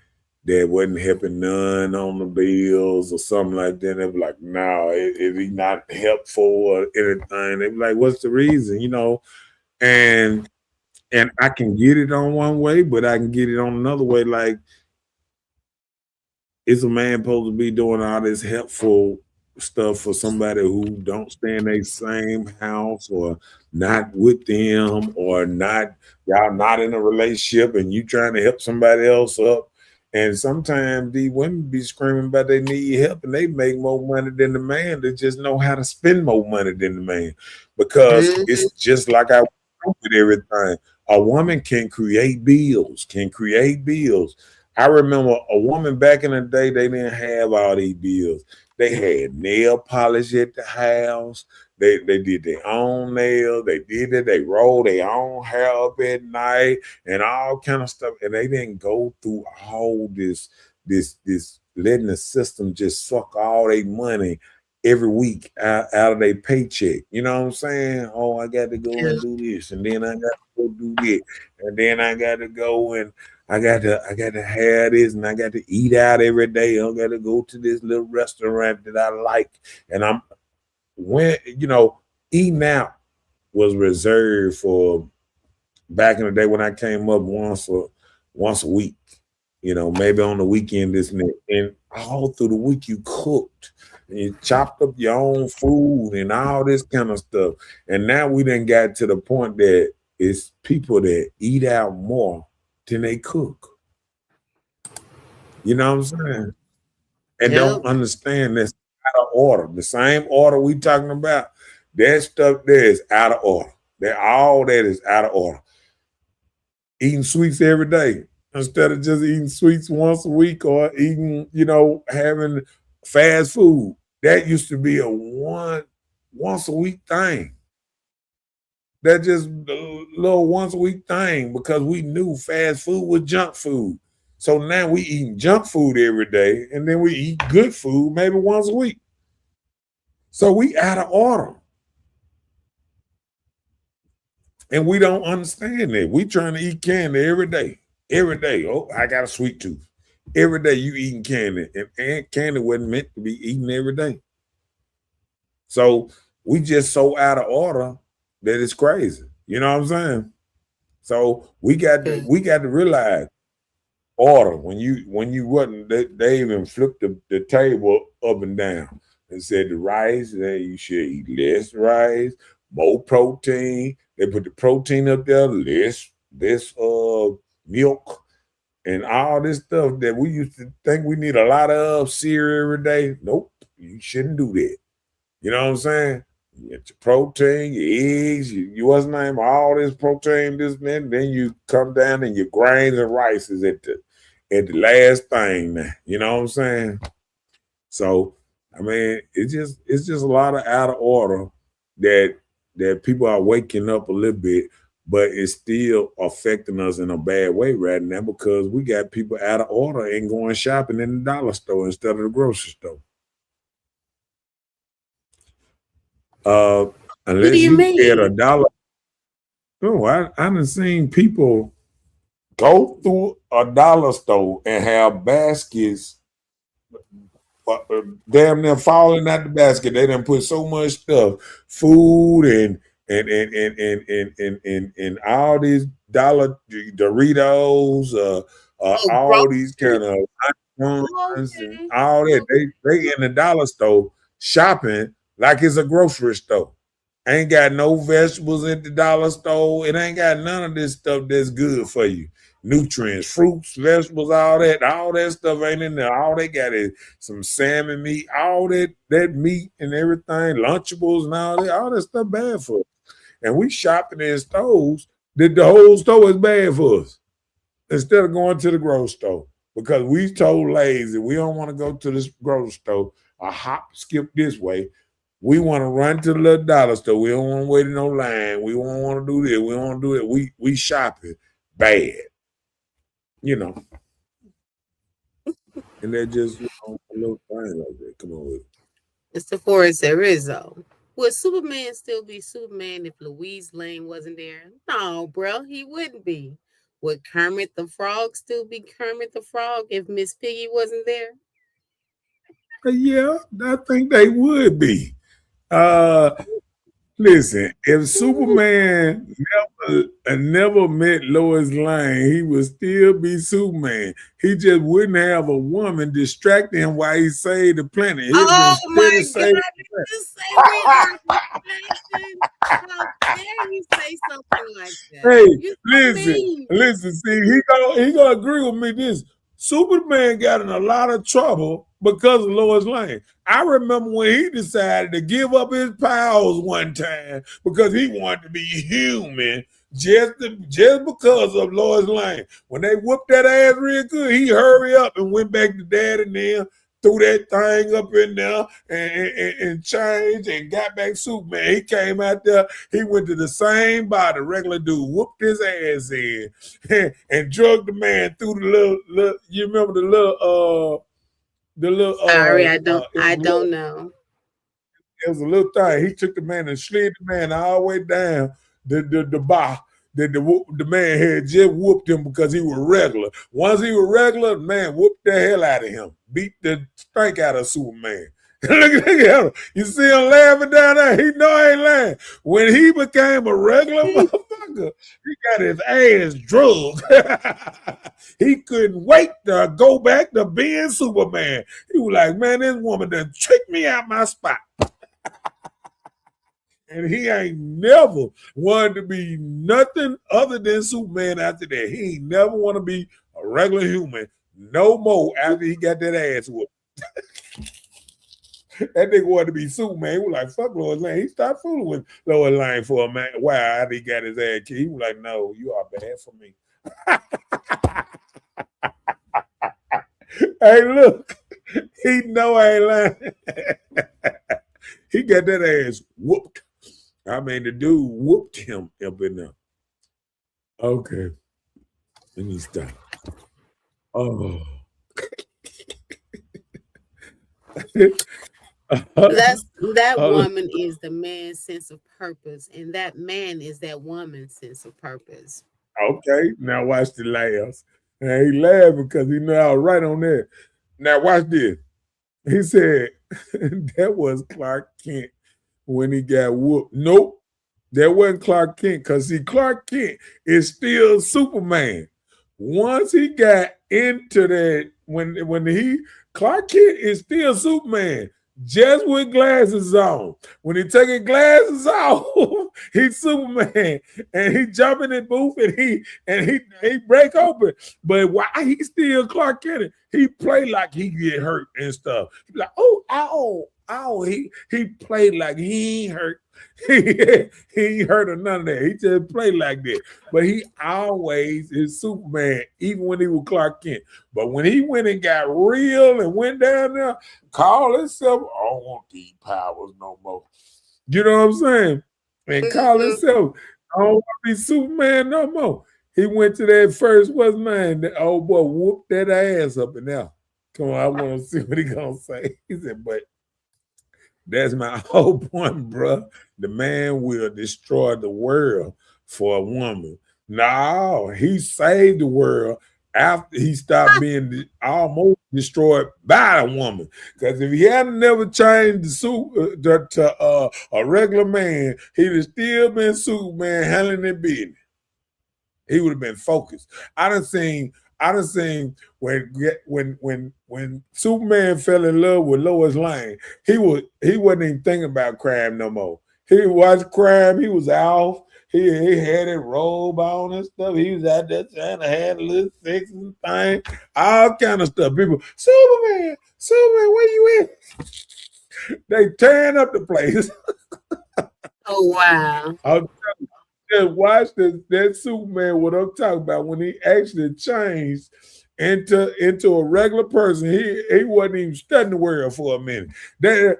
that wasn't helping none on the bills or something like that? They be like, no, if he not helpful or anything, they be like, what's the reason? And I can get it on one way, but I can get it on another way. Like, is a man supposed to be doing all this helpful stuff for somebody who don't stay in their same house, or not with them, or not, y'all not in a relationship and you trying to help somebody else up? And sometimes these women be screaming about they need help, and they make more money than the man. They just know how to spend more money than the man, because Hmm. it's just like I with everything. A woman can create bills. I remember a woman back in the day, they didn't have all these bills. They had nail polish at the house. They did their own nails. They did it. They rolled their own hair up at night and all kind of stuff. And they didn't go through all this letting the system just suck all their money every week out of their paycheck. You know what I'm saying? Oh, I got to go Yeah. and do this, and then I got to go do that, and then I got to go and I got to have this, and I got to eat out every day. I got to go to this little restaurant that I like. And eating out was reserved for back in the day when I came up once a week. Maybe on the weekend, this and that. And all through the week you cooked and you chopped up your own food and all this kind of stuff. And now we done got to the point that it's people that eat out more than they cook. You know what I'm saying? And don't Yep. understand this out of order. The same order we talking about, that stuff there is out of order. All that is out of order. Eating sweets every day instead of just eating sweets once a week, or eating, having fast food. That used to be a once a week thing. That just a little once a week thing, because we knew fast food was junk food. So now we eating junk food every day, and then we eat good food maybe once a week. So we out of order. And we don't understand that. We trying to eat candy every day. Every day. Oh, I got a sweet tooth. Every day you eating candy, and candy wasn't meant to be eaten every day. So we just so out of order that it's crazy. You know what I'm saying? So we got to realize order when you wasn't they even flipped the table up and down and said the rice that you should eat less rice, more protein. They put the protein up there, less milk and all this stuff that we used to think we need a lot of cereal every day. Nope, you shouldn't do that. You know what I'm saying? You get your protein, your eggs, you what's name, all this protein, this and that, and then you come down and your grains and rices at the last thing now. You know what I'm saying? So I mean, it's just a lot of out of order that people are waking up a little bit, but it's still affecting us in a bad way right now because we got people out of order and going shopping in the dollar store instead of the grocery store. What do Unless you you get mean? $1. No, I done seen people go through a dollar store and have baskets damn near falling out the basket. They done put so much stuff, food and all these dollar Doritos, Oh, all these kind groceries. of icons and Okay. all that. They in the dollar store shopping like it's a grocery store. Ain't got no vegetables at the dollar store. It ain't got none of this stuff that's good for you. Nutrients, fruits, vegetables, all that stuff ain't in there. All they got is some salmon meat, all that meat and everything, Lunchables and all that stuff bad for us. And we shopping in stores that the whole store is bad for us instead of going to the grocery store because we told lazy we don't want to go to this grocery store or hop skip this way. We want to run to the little dollar store. We don't want to wait in no line. We don't want to do this. We don't want to do it. We shopping bad, you know. And they're just a little thing like that. Come on with it. Mr. Forrest Rizzo. Would Superman still be Superman if Louise Lane wasn't there? No, bro, he wouldn't be. Would Kermit the Frog still be Kermit the Frog if Miss Piggy wasn't there? Yeah, I think they would be. Uh Listen, if Superman never met Lois Lane, he would still be Superman. He just wouldn't have a woman distracting him while he saved the planet. He'd been Oh steady my God! saving Did you say we are distraction? How dare you say something like that? Hey, You're so listen, mean. listen. See, he gonna agree with me. This Superman got in a lot of trouble because of Lois Lane. I remember when he decided to give up his powers one time because he wanted to be human, just because of Lois Lane. When they whooped that ass real good, he hurried up and went back to dad and them. Threw that thing up in there and changed and got back Superman. He came out there. He went to the same bar the regular dude whooped his ass in and drugged the man through the little you remember the little Sorry, it I was a little don't know. it was a little thing. He took the man and slid the man all the way down the bar that the man had just whooped him because he was regular. Once he was regular, the man whooped the hell out of him, beat the stank out of Superman. Look at him. You see him laughing down there? He know I ain't lying. When he became a regular motherfucker, he got his ass drugged. He couldn't wait to go back to being Superman. He was like, man, this woman done tricked me out my spot. And he ain't never wanted to be nothing other than Superman after that. He ain't never want to be a regular human no more after he got that ass whooped. That nigga wanted to be Superman. He was like, fuck Lois Lane. He stopped fooling with Lois Lane for a man. Wow, after he got his ass kicked. He was like, no, you are bad for me. Hey, look. He know I ain't lying. He got that ass whooped. I mean, the dude whooped him up in there. Okay. Let me stop. Oh. That Hold woman is the man's sense of purpose, and that man is that woman's sense of purpose. on. Okay. Now watch the laughs. And he laughing because he know I was right on there. Now watch this. He said that was Clark Kent when he got whooped. Nope, that wasn't Clark Kent because see, Clark Kent is still Superman. Once he got into that, when he Clark Kent is still Superman, just with glasses on. When he take his glasses off, he's Superman, and he jump in the booth and he break open. But why he still Clark Kent? He play like he get hurt and stuff. He be like, oh, ow, ow. He played like he ain't hurt. he ain't hurt or none of that. He just played like that. But he always is Superman, even when he was Clark Kent. But when he went and got real and went down there, call himself, I don't want these powers no more. You know what I'm saying? And call himself, I don't want to be Superman no more. He went to that first, what's name? The old boy whooped that ass up and down. Come on, I want to see what he gonna say. He said, but that's my whole point, bro. The man will destroy the world for a woman. No, he saved the world after he stopped being almost destroyed by a woman. Because if he hadn't never changed the suit to a regular man, he'd have still been Superman handling the business. He would have been focused. I done seen when Superman fell in love with Lois Lane, he wasn't even thinking about crime no more. He watched crime, he was off. He had a robe on and stuff. He was out there trying to have a little sex and thing, all kind of stuff. People, Superman, where you at? They tearing up the place. Oh wow. Just watch that Superman, what I'm talking about, when he actually changed into a regular person, he wasn't even studying the world for a minute. The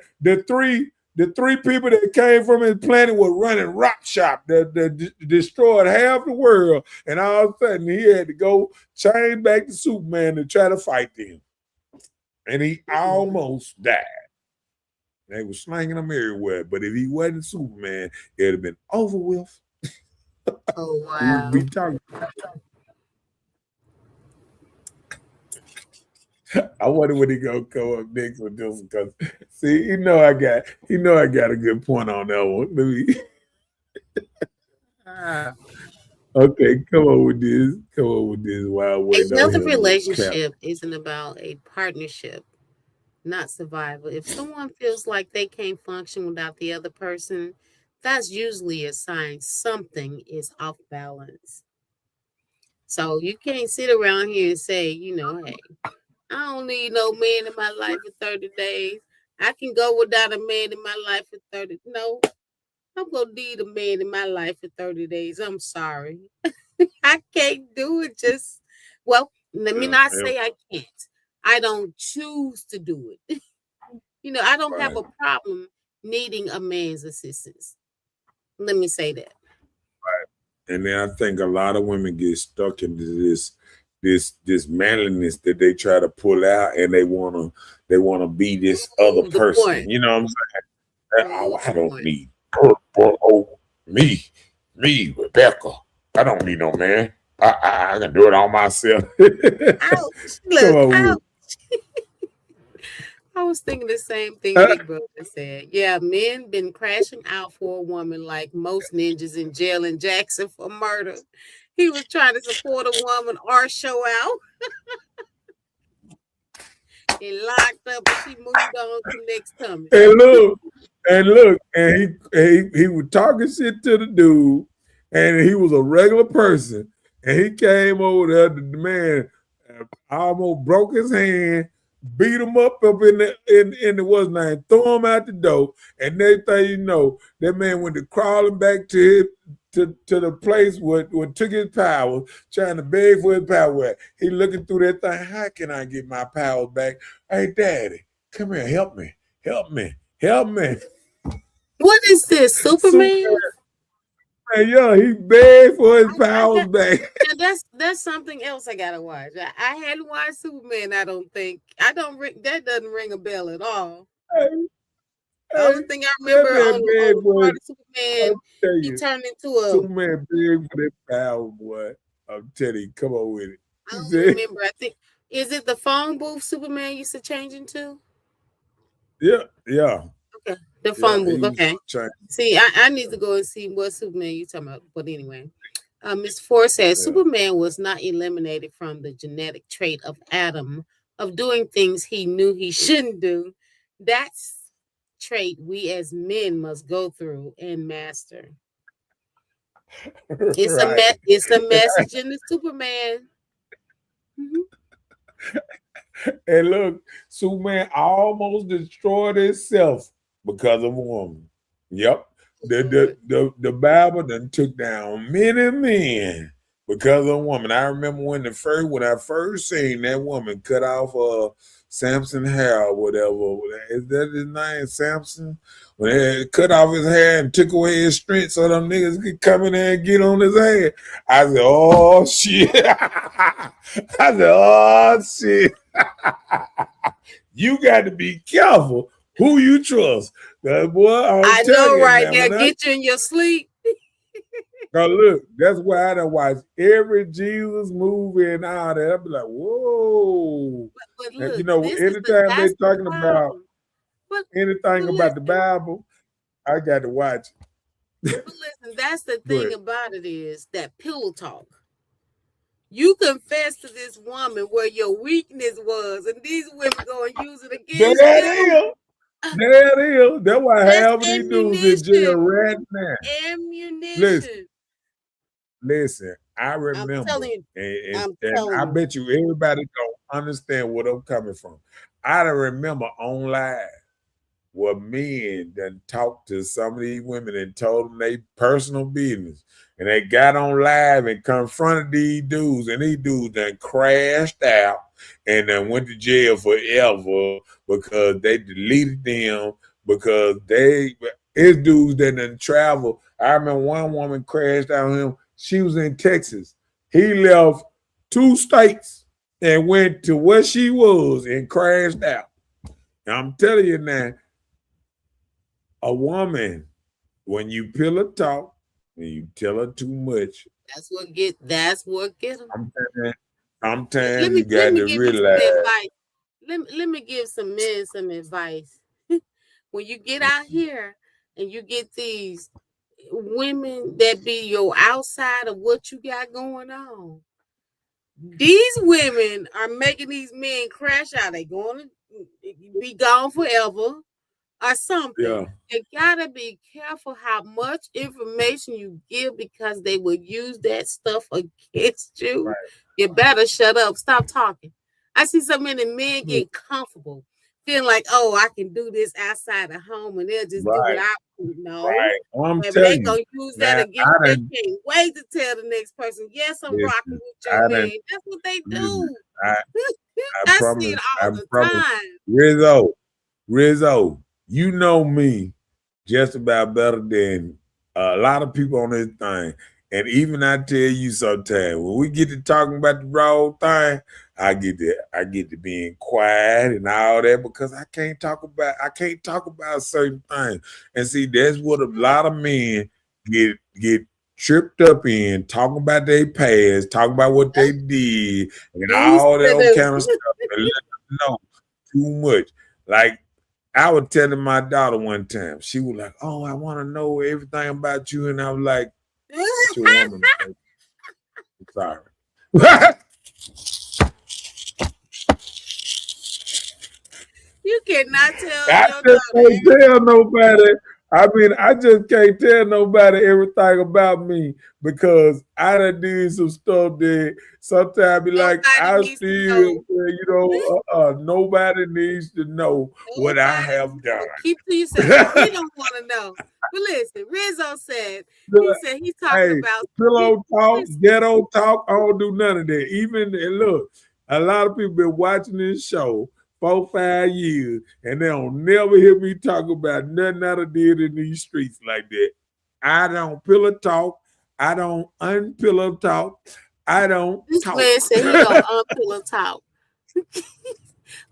three people that came from his planet were running rock shop that destroyed half the world, and all of a sudden he had to go change back to Superman to try to fight them. And he almost died. They were slanging him everywhere, but if he wasn't Superman, it'd have been over with. Oh wow. We'd be talking. I wonder when he gonna come up next with this because see, you know I got a good point on that one. Let me okay, come on with this. Come on with this while A waiting on healthy him to cap. relationship isn't about a partnership, not survival. If someone feels like they can't function without the other person, that's usually a sign something is off balance. So you can't sit around here and say, hey, I don't need no man in my life for 30 days. I can go without a man in my life for 30. No, I'm going to need a man in my life for 30 days. I'm sorry. I can't do it. Well, let me not say I can't. I don't choose to do it. I don't have a problem needing a man's assistance. Let me say that. And then I think a lot of women get stuck into this manliness that they try to pull out, and they wanna be this other person. Point. You know what I'm saying? I don't need me, Rebecca. I don't need no man. I can do it all myself. Ouch! Look, ouch. I was thinking the same thing Big Brother said. Yeah, men been crashing out for a woman like most ninjas in jail in Jackson for murder. He was trying to support a woman or show out. He locked up and she moved on to next coming. And he was talking shit to the dude, and he was a regular person, and he came over there. The man almost broke his hand, beat him up in the what's name, threw him out the door, and next thing you know, that man went to crawling back to the place where took his power, trying to beg for his power. He looking through that thing. How can I get my powers back? Hey, Daddy, come here, help me. What is this, Superman? Yeah, he begged for his powers back. That's something else I gotta watch. I hadn't watched Superman. I don't think that doesn't ring a bell at all. The only thing I remember on Superman, he turned into a Superman big for that power, boy. I'm telling you, come on with it. I don't See? remember. I think is it the phone booth Superman used to change into? Yeah. Okay, the Yeah. phone He booth. was Okay. trying. See, I need to go and see what Superman you talking about. But anyway, Ms. Ford says Yeah. Superman was not eliminated from the genetic trait of Adam of doing things he knew he shouldn't do. That's trait we as men must go through and master. It's a Right. it's a message in the Superman. Mhm. And look, Superman almost destroyed itself because of a woman. Yep. The Bible done took down many men because of a woman. I remember when I first seen that woman cut off Samson hair or whatever. Is that his name, Samson? When they cut off his hair and took away his strength so them niggas could come in there and get on his head. I said, oh shit. I said, oh shit. You got to be careful who you trust. Boy, I know, right? They'll now, get you in your sleep. now look, that's why I done watch every Jesus movie and all that. I'll be like, whoa. But And, look, you know, this is anytime that's they the talking about problem. But anything about the listen, Bible, I got to watch it. but listen, that's the Go thing ahead. about it is that pillow talk. You confess to this woman where your weakness was, and these women go and use it against There it you. is. There it is. That's why That's half of these dudes in jail ammunition. right now. Ammunition. Listen, I I'm remember, telling you. and I'm telling I you. bet you everybody don't understand where I'm coming from. I don't remember on live where men done talked to some of these women and told them they personal business. And they got on live and confronted these dudes, and these dudes done crashed out and then went to jail forever because they deleted them because his dudes that done travel. I remember one woman crashed out on him. She was in Texas. He left 2 states and went to where she was and crashed out. And I'm telling you now, a woman, when you pill her talk and you tell her too much, That's what get them. sometimes Let you me got to give you realize. some advice. Let me give some men some advice. When you get out here and you get these women that be your outside of what you got going on, these women are making these men crash out. They going to be gone forever or something. Yeah. You gotta be careful how much information you give because they will use that stuff against you. Right. You better shut up. Stop talking. I see so many men get comfortable, feeling like, oh, I can do this outside of home and they'll just do what Right. I no. Right. Well, I'm If telling they gonna you. use that Now, against you, they can't wait to tell the next person, yes, I'm rocking listen, with your I man. done, That's what they listen, do. I I promise, see it I all the promise. time. Rizzo, you know me just about better than a lot of people on this thing. And even I tell you sometimes when we get to talking about the raw thing, I get to being quiet and all that because I can't talk about certain things. And see, that's what a lot of men get tripped up in, talking about their past, talking about what they did, and all that kind of stuff, and let them know too much. Like I was telling my daughter one time, she was like, "Oh, I want to know everything about you," and I was like, "It's your woman." I'm sorry. You cannot tell I your just daughter can't tell nobody. I mean, I just can't tell nobody everything about me because I done did some stuff that sometimes be like, I nobody needs to still, know. nobody needs to know what I Nobody have needs done. to keep to yourself. We don't want to know. But listen, Rizzo said he's talking Hey, about pillow talk, listen, ghetto talk, I don't do none of that. Even and look, a lot of people been watching this show 4-5 years, and they don't never hear me talk about nothing I done did in these streets like that. I don't pillow talk. I don't unpillow talk. I don't this talk. man said he don't unpillow talk.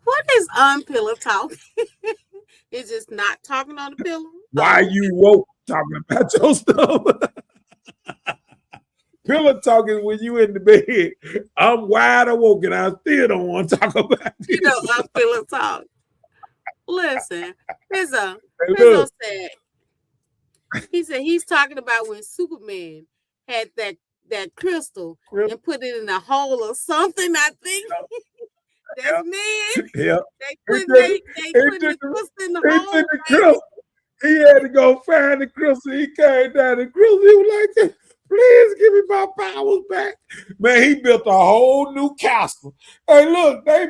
What is unpillow talk? It's just not talking on the pillow. Why you woke talking about your stuff? Pillow talk is when you in the bed. I'm wide awake and I still don't want to talk about You this. know, I'm pillow talk. Listen, Rizzo Hey, Rizzo look, said he's talking about when Superman had that crystal Chris, and put it in a hole or something. I think that's man. yeah, They he put took, the crystal in the he hole, took the baby. crystal. He had to go find the crystal. He came down the crystal. He was like, please give me my powers back. Man, he built a whole new castle. Hey, look, they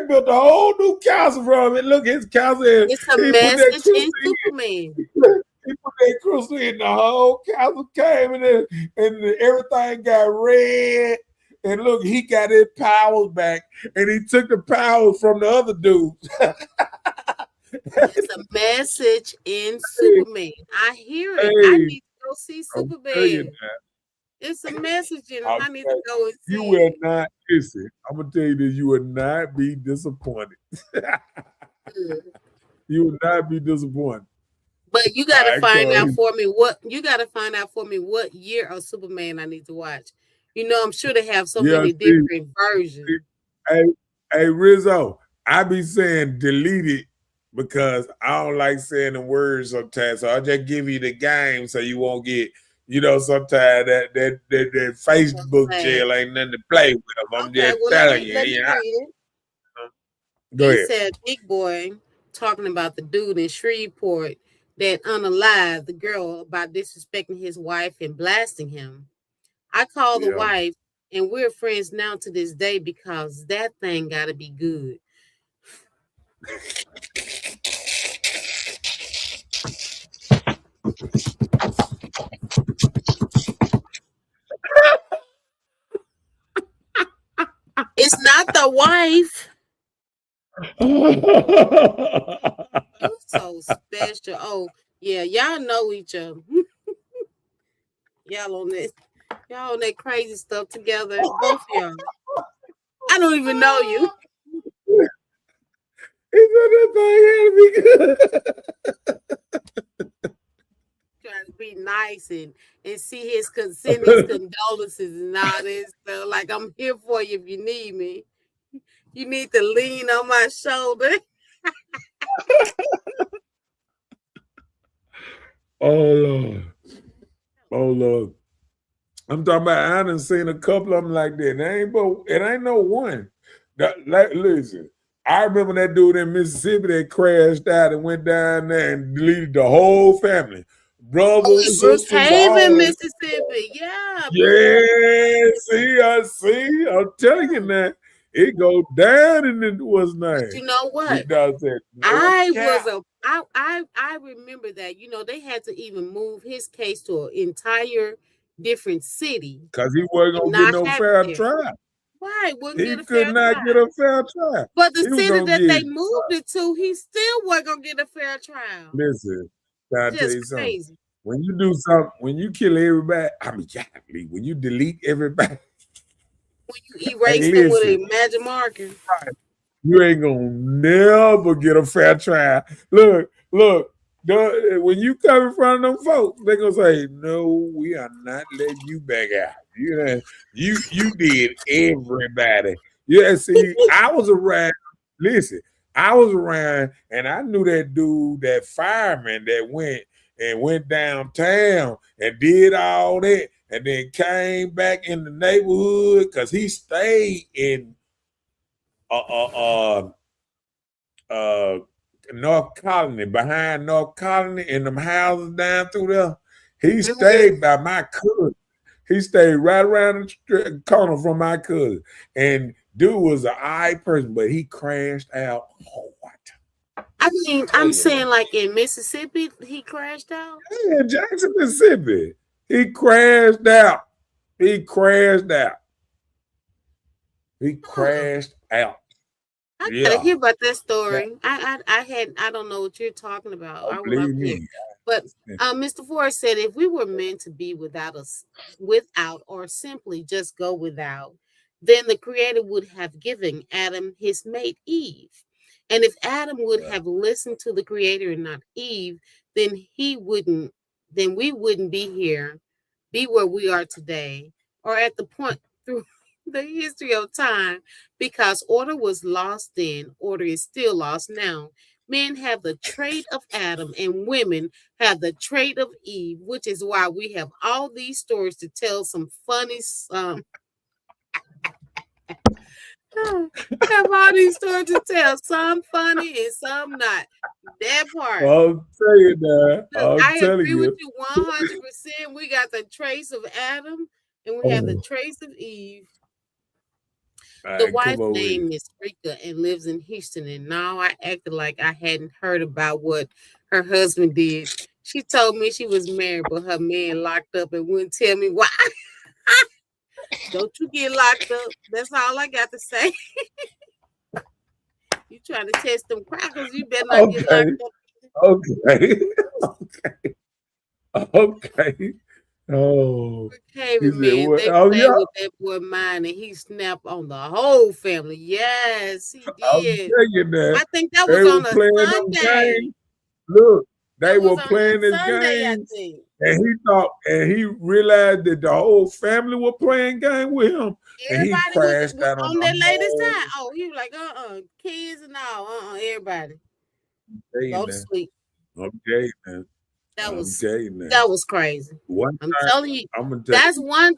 built a whole new castle from it. Look, his castle, It's a he put that message crystal in Superman. he put that crystal in, the whole castle came in there, and everything got red. And look, he got his powers back, and he took the powers from the other dudes. It's a message in Superman. I hear it. I Hey, need to go see I'm telling you Superman. now. It's a message in it. I'm I need to telling go and you, you see will it. not listen. I'm gonna tell you this: you will not be disappointed. Good. You will not be disappointed. But you gotta I find call out him. for me what year of Superman I need to watch. You know, I'm sure they have so Yeah, many different versions. hey, hey, Rizzo, I be saying delete it because I don't like saying the words sometimes. So I'll just give you the game so you won't get, sometimes that Facebook Okay. jail ain't nothing to play with. I'm Okay, just well telling you. let me Yeah. read it. Go He ahead. said Big Boy talking about the dude in Shreveport that unalived the girl about disrespecting his wife and blasting him. I called the Yeah. wife and we're friends now to this day because that thing gotta be good. It's not the wife. You so special. Oh, yeah, y'all know each other. Y'all on that crazy stuff together. Both of y'all. I don't even know you. He said that thing had to be good. Trying to be nice and see send his condolences and all this stuff. Like I'm here for you if you need me. You need to lean on my shoulder. Oh Lord. Oh Lord. I'm talking about I done seen a couple of them like that. It ain't no one. Listen, I remember that dude in Mississippi that crashed out and went down there and deleted the whole family. Oh, in Brothers, sisters, all Brookhaven, of them. Mississippi. Yeah, Yeah, see, I'm telling you now, it go down in the what's but name. you know what? Big Dog said, no I cap. was a I remember that. You know, they had to even move his case to an entire different city Because he wasn't and gonna get not no have it fair there. trial. Why? Wouldn't He get a could fair not get trial. a fair trial. But the He was city gonna that they get moved it to, he still wasn't gonna get a fair trial. listen, can I tell Just you something? crazy. When you do something, when you kill everybody, when you delete everybody, When you hey, erase them with listen, a magic marker. you ain't gonna never get a fair trial. Look, when you come in front of them folks, they gonna say, "No, we are not letting you back out." You did everybody. Yeah, see, I was around. Listen, I was around, and I knew that dude, that fireman that went downtown and did all that, and then came back in the neighborhood because he stayed in uh, uh, uh, North Colony, behind North Colony, in them houses down through there. He stayed by my cousin. He stayed right around the corner from my cousin. And dude was an eye person, but he crashed out hard. I mean, I'm saying like in Mississippi, he crashed out. Yeah, Jackson, Mississippi. He crashed out. He crashed out. He crashed out. I gotta Yeah. hear about that story. I don't know what you're talking about. Oh, I would love believe to hear. me. But Mr. Forrest said if we were meant to be without or simply just go without, then the creator would have given Adam his mate Eve. And if Adam would have listened to the creator and not Eve, then we wouldn't be here, be where we are today, or at the point through the history of time, because order was lost then, order is still lost now. Men have the trait of Adam and women have the trait of Eve, which is why we have all these stories to tell. Some funny, have all these stories to tell. Some funny and some not. That part. I'll tell you that. Look, I telling agree with you. you 100%. We got the trace of Adam and we have the trace of Eve. The wife's name is Rika and lives in Houston. And now I acted like I hadn't heard about what her husband did. She told me she was married, but her man locked up and wouldn't tell me why. Don't you get locked up. That's all I got to say. You trying to test them crackers, you better not get locked up. Okay. Oh. Okay, man, they played with that boy mine and he snapped on the whole family. Yes, he did. I think that was on a Sunday. Look, they were playing this game. And he thought, and he realized that the whole family were playing game with him. Everybody and he crashed out on that latest time. Oh, he was like, kids and all, everybody. Go to sleep. Okay, man. That was crazy. I'm telling you, that's one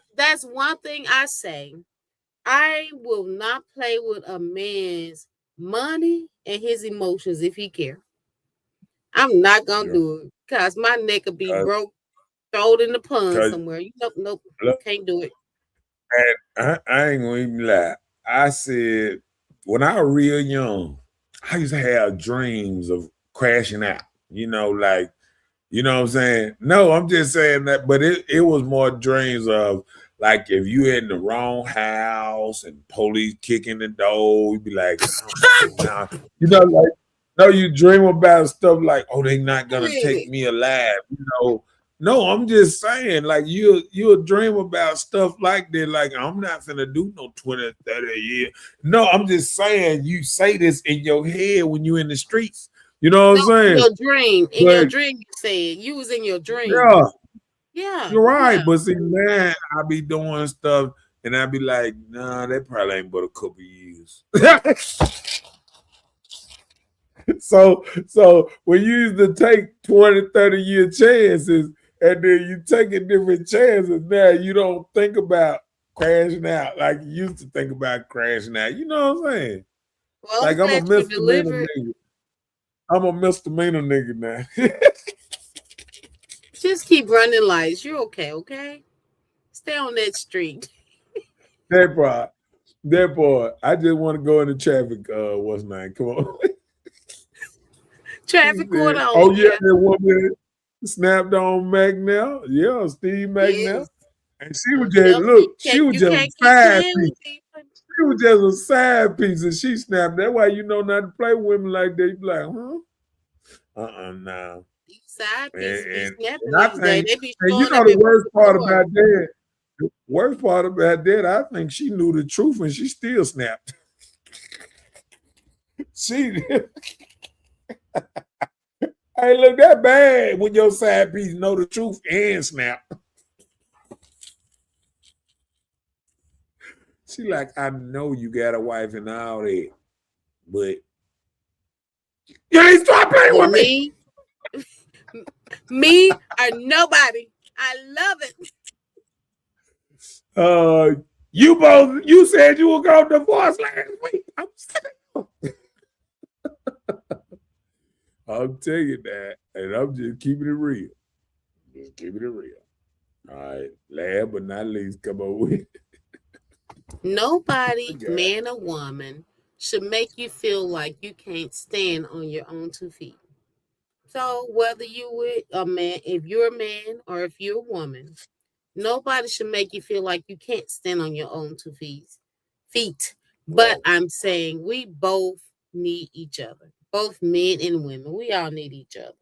thing I say. I will not play with a man's money and his emotions if he care. I'm not gonna do it because my neck will be broke, throw it in the pond somewhere. Nope, can't do it. And I ain't gonna even lie. I said when I was real young, I used to have dreams of crashing out. Like. You know what I'm saying? No, I'm just saying that, but it was more dreams of like if you in the wrong house and police kicking the door, you'd be like, you dream about stuff like, oh, they not gonna take me alive, No, I'm just saying, like you'll dream about stuff like that, like I'm not gonna do no 20, 30 a year. No, I'm just saying you say this in your head when you in the streets. You know what I'm saying? Your dream, you said you was in your dream. Yeah. You're right. Yeah. But see, man, I be doing stuff and I be like, nah, that probably ain't but a couple years. So when you used to take 20, 30 year chances and then you taking different chances, now you don't think about crashing out like you used to think about crashing out. You know what I'm saying? Well, like I'm a misdemeanor nigga. I'm a misdemeanor nigga now. Just keep running lights. You're okay? Stay on that street. That boy. I just want to go into traffic. What's name? Come on. Traffic court on. Oh yeah, that woman snapped on McNair. Yeah, Steve McNair. Yes. And she was just she was just a side piece. She was just a side piece, and she snapped. That's why you know not to play with women like that. You be like, huh? Nah. Side piece. And I think, and you know the worst part about that. The worst part about that, I think she knew the truth and she still snapped. She hey, look, that bad when your side piece know the truth and snap. She like, I know you got a wife and all that, but you ain't stop playing with me. Me or nobody. I love it. You said you were going to divorce last week. I'm saying. I'll tell you that, and I'm just keeping it real. Just keeping it real. All right. Last but not least, come on with it. Nobody, man or woman, should make you feel like you can't stand on your own 2 feet. So whether you with a man, if you're a man or if you're a woman, nobody should make you feel like you can't stand on your own 2 feet. But I'm saying we both need each other. Both men and women. We all need each other.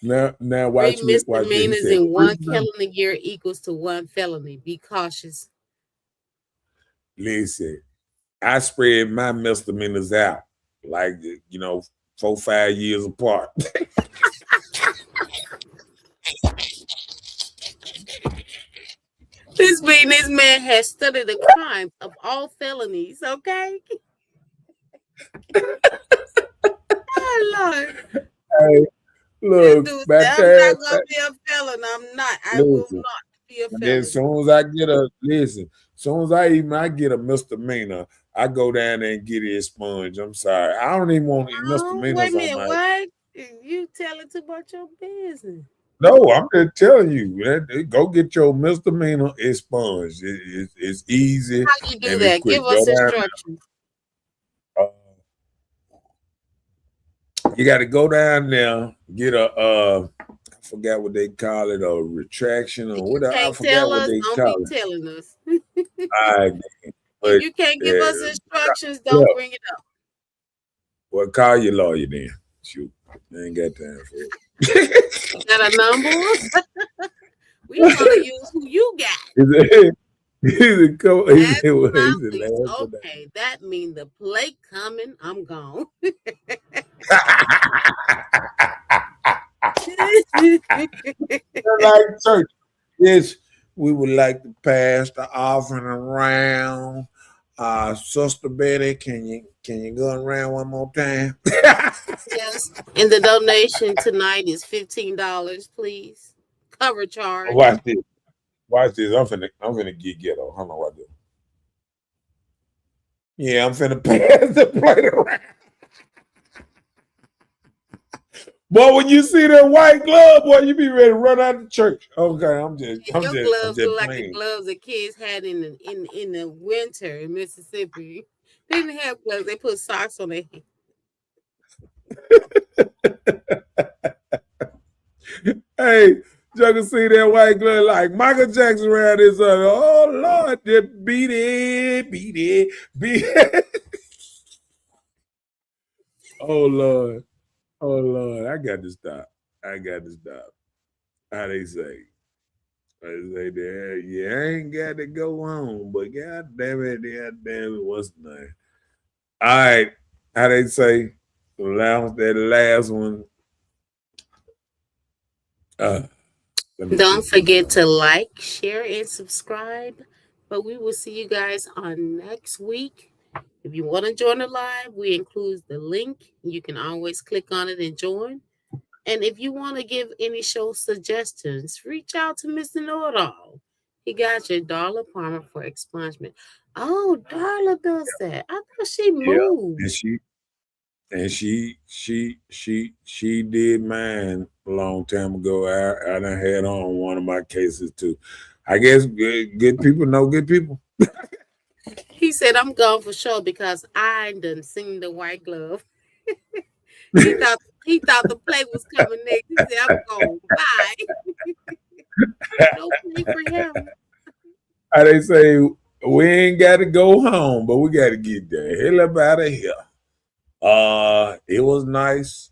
Now watch 3 misdemeanors in 1 killing a year equals to 1 felony. Be cautious. Listen, I spread my misdemeanors out. 4-5 years apart. This means this man has studied the crimes of all felonies, okay? Oh, Lord. Hey, This look, dude by said, I'm not the going to be a felon. I'm not. I will listen, not be a and then felon. as soon as I get a listen, as soon as I get a misdemeanor, I go down there and get it expunged. I'm sorry, I don't even want Oh, misdemeanors wait a on minute. my. What? You telling too much your business. No, I'm just telling you, go get your misdemeanor expunged. It's easy How you do and it's that? Give quick. Go us down. instructions. You got to go down there, get a I forgot what they call it, a retraction or If you whatever. I can't forgot tell what us, they don't be call it. telling us. I, but If you can't give us instructions, don't bring it up. well, call your lawyer then. Shoot, I ain't got time for it. You got a number? We want to use who you got. Okay, that means the plate coming. I'm gone. Like church. Yes, we would like to pass the offering around. Sister Betty, can you go around one more time? Yes, and the donation tonight is $15, please. Cover charge. Watch this. Watch this. I'm finna get ghetto. Hold on, what I do? Yeah, I'm finna pass the plate around. Boy, when you see that white glove, boy, you be ready to run out of church. Okay, I'm just gloves look like playing. the gloves that kids had in the winter in Mississippi. They didn't have gloves; they put socks on their hands. Hey, you can see that white glove like Michael Jackson around his oh Lord, just beat it. Oh Lord, I got to stop. How they say? That you ain't got to go home, but god damn it, what's the name? All right, how they say? That last one. Don't forget to like, share, and subscribe. But we will see you guys on next week. If you want to join the live, we include the link. You can always click on it and join. And if you want to give any show suggestions, reach out to Mr. Know-It-All. He got your Darla Palmer for expungement. Oh, Darla does that. I thought she moved. And she did mine a long time ago. I done had on one of my cases too. I guess good people know good people. He said, I'm gone for sure because I done seen the white glove. He thought the play was coming next. He said, I'm going. Bye. No play for him. How they say, we ain't got to go home, but we got to get the hell up out of here. It was nice,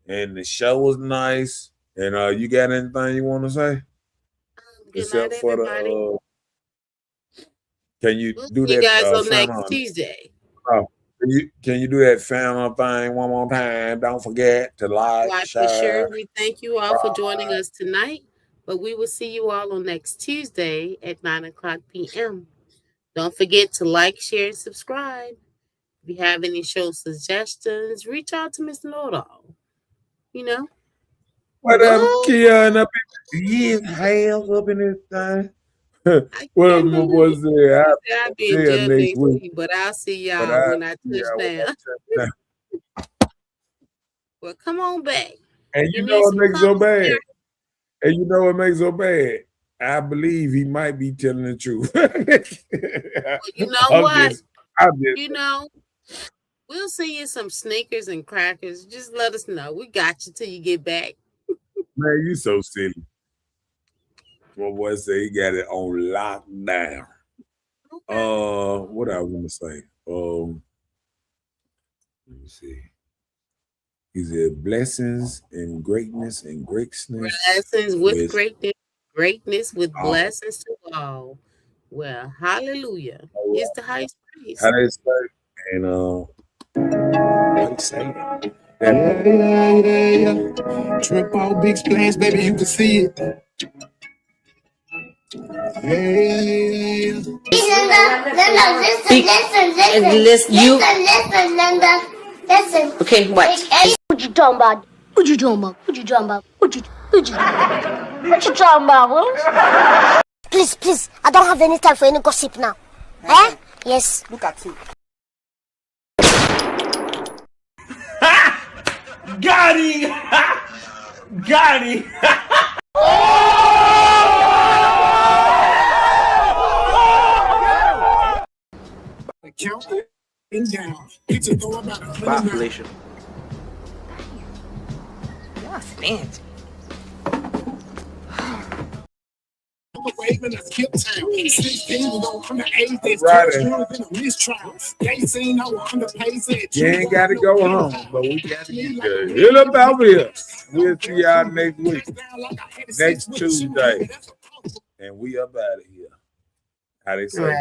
and the show was nice. And you got anything you want to say? Good night, everybody. Can you we'll do see that? You guys on next Tuesday. Can you do that family thing one more time? Don't forget to like, share. For sure. We thank you all for joining us tonight, but we will see you all on next Tuesday at 9:00 p.m. Don't forget to like, share, and subscribe. If you have any show suggestions, reach out to Mr. Know-It-All. You know? What up, Keon up in his hands up in this thing? What my boy said, I'll be in jail next week, but I'll see y'all when I touch down. Well, come on back. And you know what makes so bad? And you know what makes so bad? I believe he might be telling the truth. Well, you know what? You know, we'll see you some Snickers and crackers. Just let us know. We got you till you get back. Man, you so silly. My boy said he got it on lockdown. Okay. What I was gonna say? Let me see. He said blessings and greatness and greatness. Blessings with greatness with blessings to all. Well, hallelujah. It's the highest praise. How they say? And what they say? Yeah. Trip out big splash, baby, you can see it. Hey. Listen. Okay, what? What you talking about? What you talking about? What you talking about? What you talking about? Please, I don't have any time for any gossip now. Eh? Yes. Look at you. Got him! Got him! Count it down. Picture go about 100 miles. Population. Y'all fancy. Waving a skip town. 16 was on under 8. There's Right. in a mistrial. They seen over underpaid. You ain't got to go home, but we got to get there. Hit up over here. We'll see y'all next week, next Tuesday. And we up out of here. How they say?